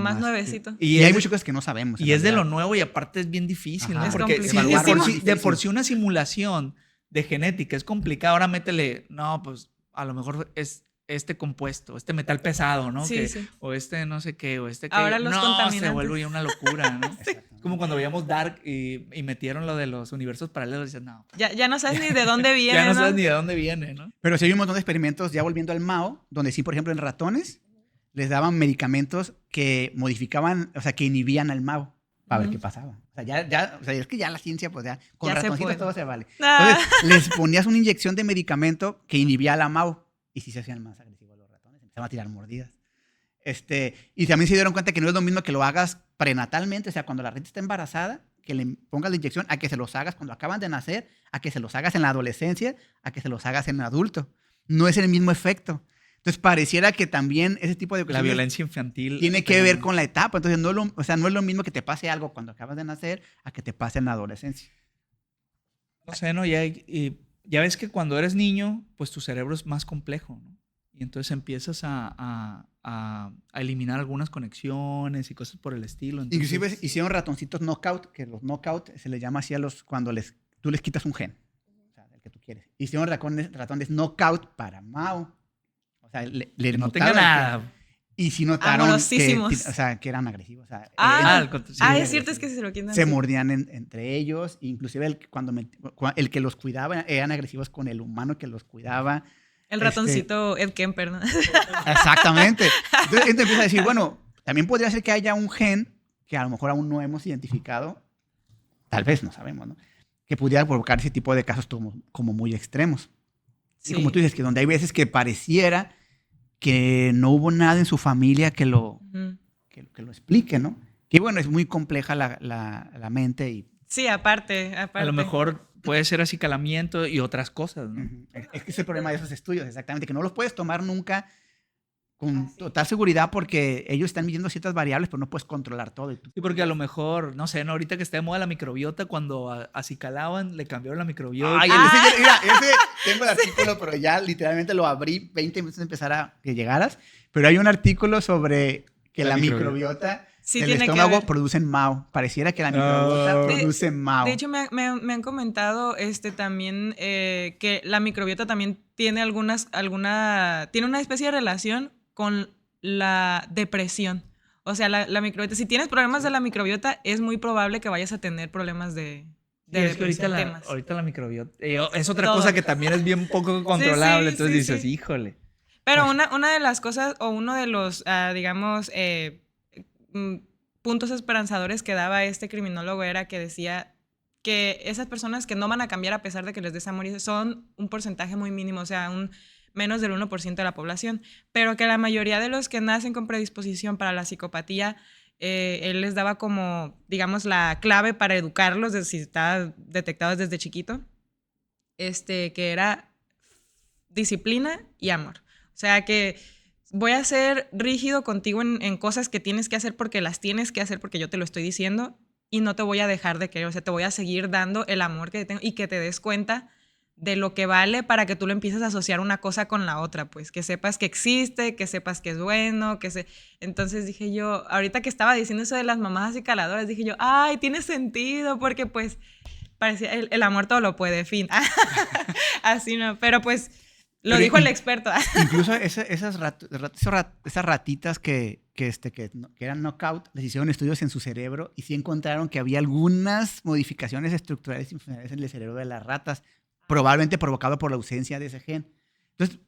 más nuevecito. Y hay muchas cosas que no sabemos. Y es de lo nuevo y aparte es bien difícil, ¿no? Es porque de por sí una simulación de genética es complicada. Ahora métele, no, pues a lo mejor es este compuesto, este metal pesado, ¿no? Sí, sí. O no sé qué, o que... Ahora los contaminantes. Se vuelve ya una locura, ¿no? Sí. Es como cuando veíamos Dark y metieron lo de los universos paralelos y dices, no. Ya no sabes ni de dónde viene, ya no sabes ni de dónde viene, ¿no? Pero sí hay un montón de experimentos, ya volviendo al MAO, donde sí, por ejemplo, en ratones les daban medicamentos que modificaban, o sea, que inhibían al MAO para ver qué pasaba. O sea, o sea, es que ya la ciencia, pues ya, con ya ratoncitos todo se vale. Entonces, les ponías una inyección de medicamento que inhibía a la MAO y sí se hacían más agresivos los ratones, empezaban a tirar mordidas. Y también se dieron cuenta que no es lo mismo que lo hagas prenatalmente, o sea, cuando la rata está embarazada, que le pongas la inyección, a que se los hagas cuando acaban de nacer, a que se los hagas en la adolescencia, a que se los hagas en adulto. No es el mismo efecto. Entonces, pareciera que también ese tipo de... La violencia infantil... Tiene que ver con la etapa. Entonces, no es lo mismo que te pase algo cuando acabas de nacer a que te pase en la adolescencia. No sé, ¿no? Ya ves que cuando eres niño, pues tu cerebro es más complejo, ¿no? Y entonces empiezas a eliminar algunas conexiones y cosas por el estilo. Entonces, inclusive hicieron ratoncitos knockout, que los knockout se les llama así cuando les tú les quitas un gen, o sea, el que tú quieres. Hicieron ratones knockout para Mao. O sea, le No tenga notaron nada. y sí notaron Amorosísimos. o sea, que eran agresivos. O sea, Es cierto, es que se lo quitan. se sí. mordían entre ellos. Inclusive el que los cuidaba eran agresivos con el humano que los cuidaba. El ratoncito Ed Kemper, ¿no? Exactamente. Entonces empieza a decir, bueno, también podría ser que haya un gen que a lo mejor aún no hemos identificado, tal vez, no sabemos, ¿no? Que pudiera provocar ese tipo de casos como muy extremos. Sí. Y como tú dices, que donde hay veces que pareciera que no hubo nada en su familia que lo explique, ¿no? Que bueno, es muy compleja la mente y... Sí, aparte. A lo mejor puede ser acicalamiento y otras cosas, ¿no? Es que es el problema de esos estudios, exactamente, que no los puedes tomar nunca con total seguridad porque ellos están midiendo ciertas variables, pero no puedes controlar todo. Sí, porque a lo mejor, no sé, ¿no? Ahorita que está de moda la microbiota, cuando acicalaban, le cambiaron la microbiota. Ay, ese tengo el artículo, pero ya literalmente lo abrí 20 minutos de empezar a que llegaras. Pero hay un artículo sobre que la microbiota sí, del tiene estómago que ver. produce Mao. Pareciera que la microbiota produce Mao. De hecho, me han comentado también que la microbiota también tiene tiene una especie de relación con la depresión. O sea, la microbiota, si tienes problemas de la microbiota, es muy probable que vayas a tener problemas de es que depresión. ahorita la microbiota es otra Todo. cosa que también es bien poco controlable. Sí, Entonces dices, sí. híjole. Pero una de las cosas, o uno de los, digamos, puntos esperanzadores que daba este criminólogo era que decía que esas personas que no van a cambiar a pesar de que les des amor son un porcentaje muy mínimo, o sea, menos del 1% de la población, pero que la mayoría de los que nacen con predisposición para la psicopatía, él les daba como, digamos, la clave para educarlos, si estaban detectados desde chiquito, que era disciplina y amor. O sea, que voy a ser rígido contigo en cosas que tienes que hacer porque las tienes que hacer porque yo te lo estoy diciendo y no te voy a dejar de querer. O sea, te voy a seguir dando el amor que tengo y que te des cuenta de lo que vale para que tú lo empieces a asociar una cosa con la otra, pues, que sepas que existe, que sepas que es bueno, Entonces dije yo, ahorita que estaba diciendo eso de las mamás acicaladoras, dije yo, ay, tiene sentido, porque pues parecía el amor todo lo puede, fin. Así no, pero pues lo dijo el experto. Incluso esas ratitas que eran knockout, les hicieron estudios en su cerebro y sí encontraron que había algunas modificaciones estructurales y funcionales en el cerebro de las ratas, probablemente provocado por la ausencia de ese gen. Entonces,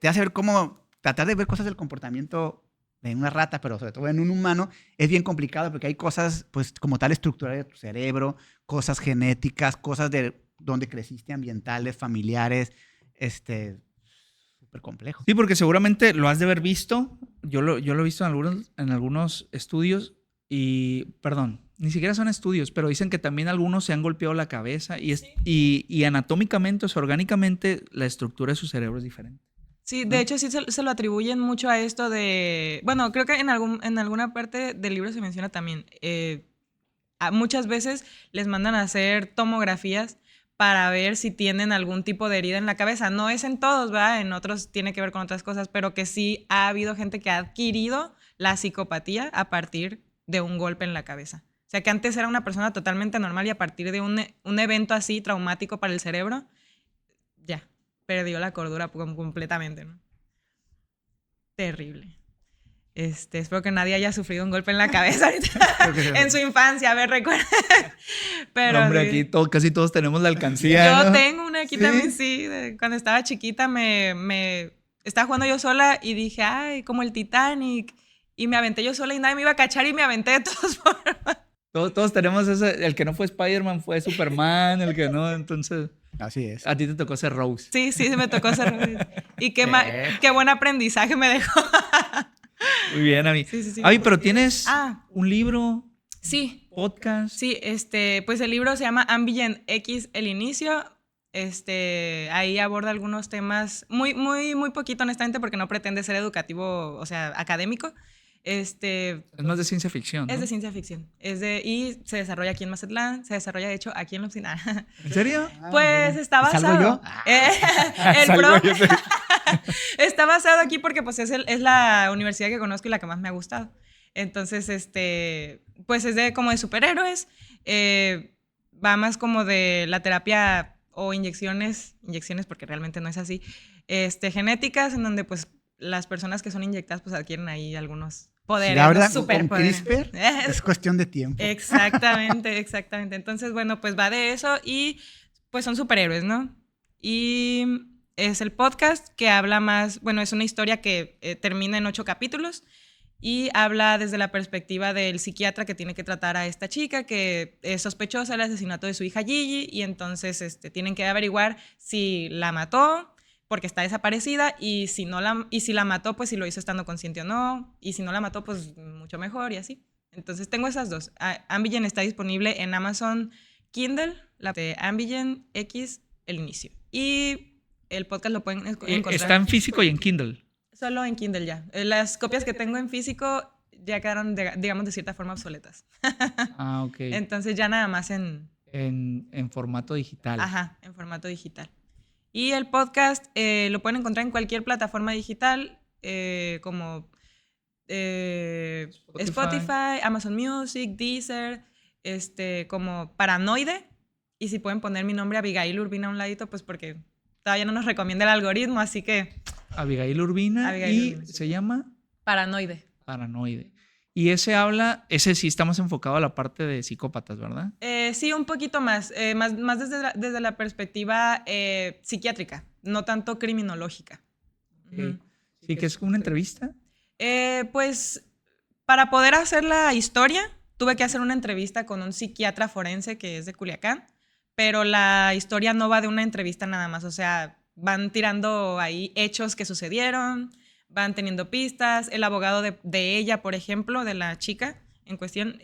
te hace ver cómo tratar de ver cosas del comportamiento en una rata, pero sobre todo en un humano, es bien complicado porque hay cosas, pues, como tal estructurales de tu cerebro, cosas genéticas, cosas de dónde creciste, ambientales, familiares, súper complejo. Sí, porque seguramente lo has de haber visto. Yo lo he visto en algunos estudios y, perdón, ni siquiera son estudios, pero dicen que también algunos se han golpeado la cabeza y anatómicamente, o sea, orgánicamente, la estructura de su cerebro es diferente. Sí, de hecho sí se lo atribuyen mucho a esto de... Bueno, creo que en alguna parte del libro se menciona también. Muchas veces les mandan a hacer tomografías para ver si tienen algún tipo de herida en la cabeza. No es en todos, ¿verdad? En otros tiene que ver con otras cosas, pero que sí ha habido gente que ha adquirido la psicopatía a partir de un golpe en la cabeza. O sea, que antes era una persona totalmente normal y a partir de un evento así traumático para el cerebro, ya, perdió la cordura completamente, ¿no? Terrible. Espero que nadie haya sufrido un golpe en la cabeza ahorita en su infancia, a ver, recuerda. Pero no, hombre, sí. aquí casi todos tenemos la alcancía. Yo tengo una aquí también, sí. Cuando estaba chiquita me estaba jugando yo sola y dije, ay, como el Titanic. Y me aventé yo sola y nadie me iba a cachar y me aventé de todas formas. Todos tenemos ese, el que no fue Spider-Man fue Superman, el que no, entonces... Así es. A ti te tocó ser Rose. Sí, me tocó ser Rose. Y qué buen aprendizaje me dejó. Muy bien, Abby. Sí. Abby, pero tienes un libro, sí, podcast. Sí, pues el libro se llama Ambient X, el inicio. Ahí aborda algunos temas muy, muy, muy poquito, honestamente, porque no pretende ser educativo, o sea, académico. Es más de ciencia ficción, ¿no? Es de ciencia ficción. Y se desarrolla aquí en Mazatlán, se desarrolla, de hecho, aquí en la oficina. ¿En serio? Pues está basado. ¿Salgo yo? Está basado aquí porque pues es la universidad que conozco y la que más me ha gustado. Entonces, pues es como de superhéroes. va más como de la terapia o inyecciones porque realmente no es así, genéticas, en donde pues las personas que son inyectadas pues adquieren ahí algunos poderes, La verdad, ¿no? con Superpoderes. CRISPR es cuestión de tiempo. Exactamente, exactamente. Entonces, bueno, pues va de eso y pues son superhéroes, ¿no? Y es el podcast que habla más, bueno, es una historia que termina en 8 capítulos y habla desde la perspectiva del psiquiatra que tiene que tratar a esta chica que es sospechosa del asesinato de su hija Gigi y entonces tienen que averiguar si la mató porque está desaparecida y si la mató, pues si lo hizo estando consciente o no, y si no la mató, pues mucho mejor y así. Entonces tengo esas dos. Ambien está disponible en Amazon Kindle, la de Ambien X, el inicio. Y el podcast lo pueden encontrar. Está en físico y en Kindle. Solo en Kindle ya. Las copias que tengo en físico ya quedaron, digamos, de cierta forma obsoletas. Ah, ok. Entonces ya nada más en formato digital. Ajá, en formato digital. Y el podcast lo pueden encontrar en cualquier plataforma digital, como Spotify, Amazon Music, Deezer, como Paranoide. Y si pueden poner mi nombre Abigail Urbina a un ladito, pues porque todavía no nos recomienda el algoritmo, así que... Abigail Urbina. Se llama... Paranoide. Y ese sí está más enfocado a la parte de psicópatas, ¿verdad? Sí, un poquito más. Más desde la perspectiva psiquiátrica, no tanto criminológica. Okay. Sí, que es como una entrevista. Pues para poder hacer la historia, tuve que hacer una entrevista con un psiquiatra forense que es de Culiacán, pero la historia no va de una entrevista nada más, o sea, van tirando ahí hechos que sucedieron, van teniendo pistas. El abogado de ella, por ejemplo, de la chica en cuestión,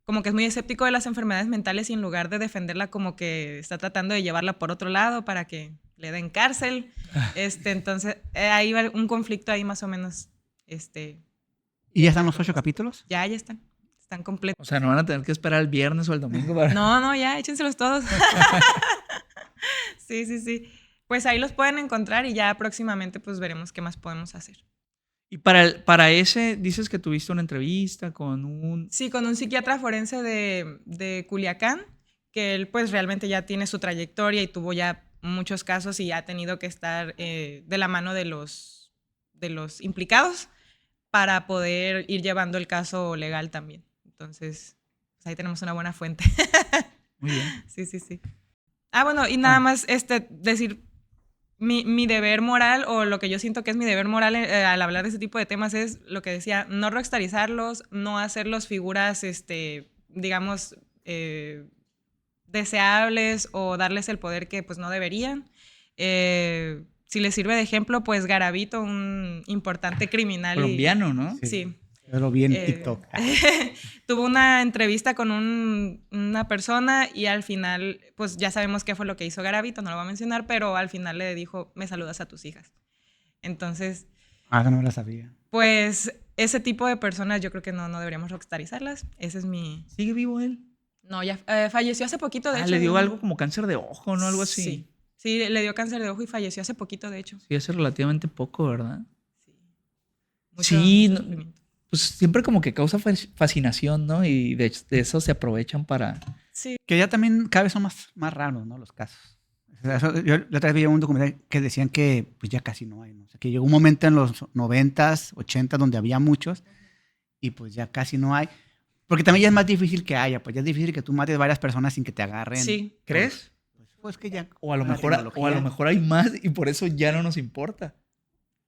como que es muy escéptico de las enfermedades mentales y en lugar de defenderla, como que está tratando de llevarla por otro lado para que le den cárcel. Entonces, ahí va un conflicto ahí más o menos. ¿Y ya están los 8 capítulos? Ya están completos. O sea, no van a tener que esperar el viernes o el domingo para... No, ya, échenselos todos. Sí. Pues ahí los pueden encontrar y ya próximamente pues veremos qué más podemos hacer. Y para ese, dices que tuviste una entrevista con un... Sí, con un psiquiatra forense de Culiacán, que él pues realmente ya tiene su trayectoria y tuvo ya muchos casos y ha tenido que estar de la mano de los implicados para poder ir llevando el caso legal también. Entonces, pues ahí tenemos una buena fuente. Muy bien. Sí. Ah, bueno, y nada más decir, mi deber moral, o lo que yo siento que es mi deber moral al hablar de ese tipo de temas, es lo que decía, no rockstarizarlos, no hacerlos figuras, digamos, deseables o darles el poder que pues no deberían. Si les sirve de ejemplo, pues Garavito, un importante criminal. Colombiano, ¿no? Sí. Yo lo vi en TikTok. Tuvo una entrevista con una persona y al final, pues ya sabemos qué fue lo que hizo Garavito, no lo voy a mencionar, pero al final le dijo, me saludas a tus hijas. Entonces... Ah, no lo sabía. Pues ese tipo de personas yo creo que no deberíamos rockstarizarlas. Ese es mi... ¿Sigue vivo él? No, ya falleció hace poquito, de hecho. Le dio algo como cáncer de ojo, ¿no? Algo así. Sí, le dio cáncer de ojo y falleció hace poquito, de hecho. Sí, hace relativamente poco, ¿verdad? Sí. Mucho pues siempre como que causa fascinación, ¿no? Y de eso se aprovechan para... Sí. Que ya también cada vez son más raros, ¿no? Los casos. O sea, yo la otra vez vi un documental que decían que pues ya casi no hay, ¿no? O sea, que llegó un momento en los 90s, 80s donde había muchos y pues ya casi no hay. Porque también ya es más difícil que haya, pues ya es difícil que tú mates varias personas sin que te agarren. Sí. ¿Crees? Pues que ya... O a lo mejor hay más y por eso ya no nos importa.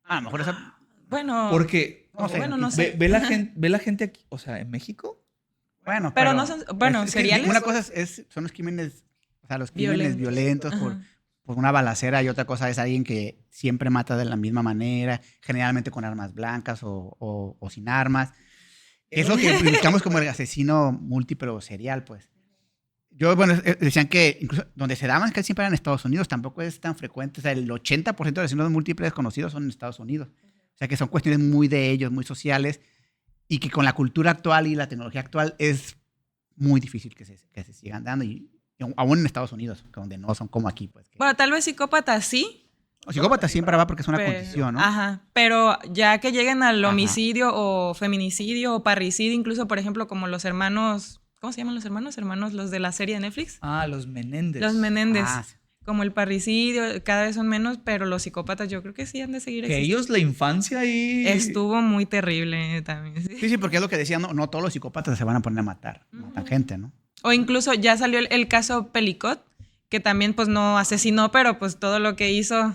A lo mejor esa... Bueno... Porque... No sé. Ve la gente aquí, o sea, en México. Bueno, pero no son... Bueno, seriales. Una cosa son los crímenes, o sea, los crímenes violentos por una balacera y otra cosa es alguien que siempre mata de la misma manera, generalmente con armas blancas o sin armas. Es lo que ubicamos como el asesino múltiple o serial, pues. Decían que incluso donde se daban casi siempre eran en Estados Unidos, tampoco es tan frecuente. O sea, el 80% de asesinos múltiples conocidos son en Estados Unidos. O sea, que son cuestiones muy de ellos, muy sociales, y que con la cultura actual y la tecnología actual es muy difícil que se sigan dando, y aún en Estados Unidos, donde no son como aquí. Pues, bueno, tal vez psicópata sí. O psicópata siempre va porque es una condición, ¿no? Ajá, pero ya que lleguen al homicidio o feminicidio o parricidio, incluso, por ejemplo, como los hermanos ¿cómo se llaman los hermanos? Hermanos, los de la serie de Netflix. Ah, los Menéndez. Los Menéndez. Ah, sí. Como el parricidio, cada vez son menos, pero los psicópatas yo creo que sí han de seguir Que existiendo. ellos, la infancia ahí... Estuvo muy terrible también. Sí. Sí, porque es lo que decían, no todos los psicópatas se van a poner a matar. Matan gente, ¿no? O incluso ya salió el caso Pelicot, que también pues no asesinó, pero pues todo lo que hizo,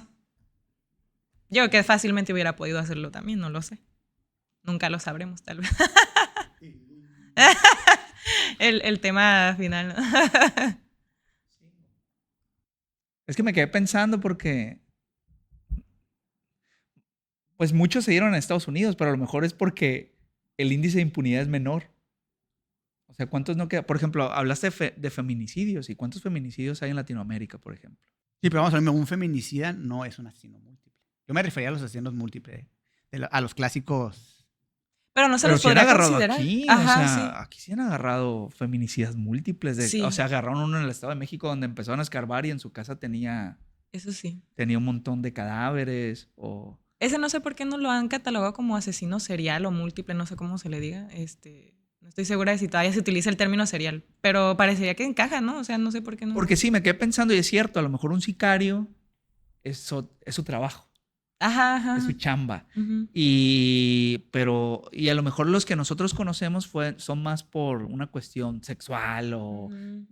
yo creo que fácilmente hubiera podido hacerlo también, no lo sé. Nunca lo sabremos, tal vez. el tema final, ¿no? Es que me quedé pensando porque pues muchos se dieron en Estados Unidos, pero a lo mejor es porque el índice de impunidad es menor. O sea, ¿cuántos no queda? Por ejemplo, hablaste de feminicidios. ¿Y cuántos feminicidios hay en Latinoamérica, por ejemplo? Sí, pero vamos a ver, un feminicida no es un asesino múltiple. Yo me refería a los asesinos múltiples, a los clásicos. Pero no se Pero los sí han podría agarrado considerar. aquí, Ajá, o sea, sí. aquí sí han agarrado feminicidas múltiples. Sí. O sea, agarraron uno en el Estado de México donde empezaron a escarbar y en su casa tenía Eso sí. un montón de cadáveres o... Ese no sé por qué no lo han catalogado como asesino serial o múltiple, no sé cómo se le diga. No estoy segura de si todavía se utiliza el término serial, pero parecería que encaja, ¿no? O sea, no sé por qué no. Porque sí, me quedé pensando y es cierto, a lo mejor un sicario es su trabajo, Ajá, ajá. es su chamba. Ujú. Y a lo mejor los que nosotros conocemos son más por una cuestión sexual o... Ujú.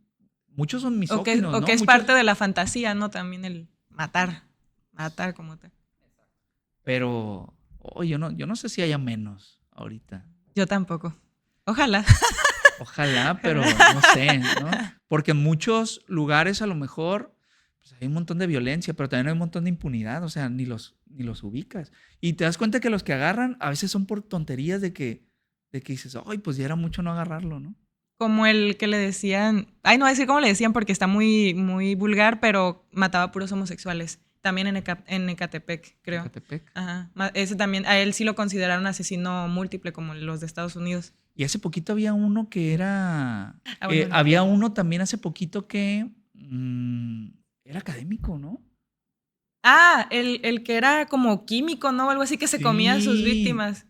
Muchos son O misóginos, ¿no? que es Muchos- parte de la fantasía, ¿no? También el matar como tal. Pero yo no sé si haya menos ahorita. Yo tampoco. Ojalá. Ojalá, pero no sé, ¿no? Porque en muchos lugares a lo mejor pues, hay un montón de violencia, pero también hay un montón de impunidad, o sea, ni los ubicas. Y te das cuenta que los que agarran a veces son por tonterías de que dices, ay, pues ya era mucho no agarrarlo, ¿no? Como el que le decían, ay, no voy a decir cómo le decían porque está muy, muy vulgar, pero mataba a puros homosexuales. También en Ecatepec, creo. Ecatepec. Ajá. Ese también, a él sí lo consideraron asesino múltiple, como los de Estados Unidos. Y hace poquito había uno que era... Bueno, había uno también hace poquito que era académico, ¿no? El que era como químico, ¿no? Algo así que se comía a sus Sí. víctimas.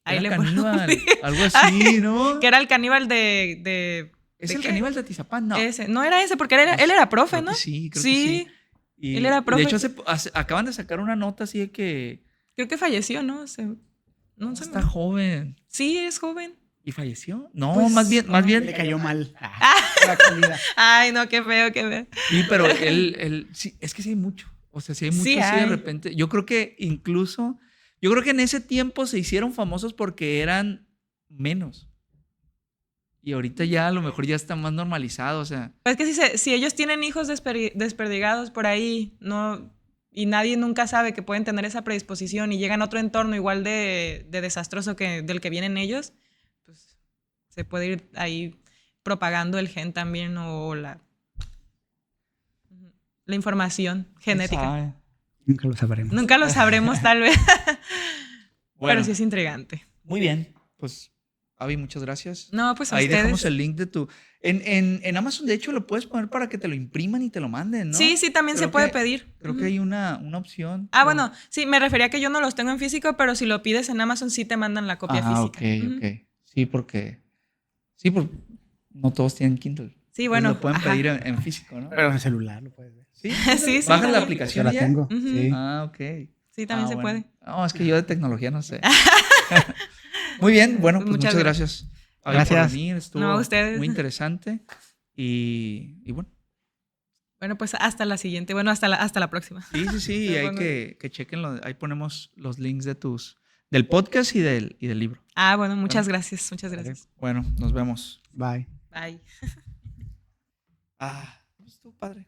Ahí Era le caníbal, ponen- algo así, ¿no? Que era el caníbal de ¿Es ¿de el qué? caníbal de Atizapán? No. Ese. No era ese, porque él era profe, Creo ¿no? que sí, creo que sí. Y, él era y profe. de hecho, acaban de sacar una nota así de que Creo que falleció, ¿no? No sé. está joven. Sí, es joven. ¿Y falleció? No, Pues, más Le bien. cayó mal la comida. Ay, no, qué feo, qué feo. Sí, pero él sí, es que sí hay mucho. O sea, sí hay mucho Sí así de hay. repente. Yo creo que en ese tiempo se hicieron famosos porque eran menos. Y ahorita ya a lo mejor ya está más normalizado, o sea. Pues que si ellos tienen hijos desperdigados por ahí, no, y nadie nunca sabe que pueden tener esa predisposición y llegan a otro entorno igual de desastroso que del que vienen ellos, pues se puede ir ahí propagando el gen también o la información genética. ¿Sabe? Nunca lo sabremos. Nunca lo sabremos tal vez, Bueno, pero sí es intrigante. muy bien. Pues, Avi, muchas gracias. No, pues a Ahí ustedes. dejamos el link de tu... En Amazon, de hecho, lo puedes poner para que te lo impriman y te lo manden, ¿no? Sí, también Creo se puede que- pedir. Creo Ujú. que hay una opción. Bueno, sí, me refería a que yo no los tengo en físico, pero si lo pides en Amazon sí te mandan la copia física. Ujú. Ok. Sí, porque no todos tienen Kindle. Sí, Entonces bueno. lo pueden ajá. pedir en físico, ¿no? Pero en el celular lo puedes ver. Sí. Sí, Bajas la también. Yo aplicación la ya. tengo. Ujú. Sí. Ok. Sí, también se bueno. puede. No, es que yo de tecnología no sé. Muy bien, bueno, pues Muchas muchas gracias. Avi, Gracias. por venir, estuvo No, a ustedes. muy interesante. Y bueno, Bueno, pues hasta la siguiente. Bueno, hasta la próxima. sí, hay Supongo. que chequenlo. Ahí ponemos los links del podcast y del libro. Bueno, muchas gracias. Muchas gracias. Bueno, nos vemos. Bye. Bye. Estuvo padre.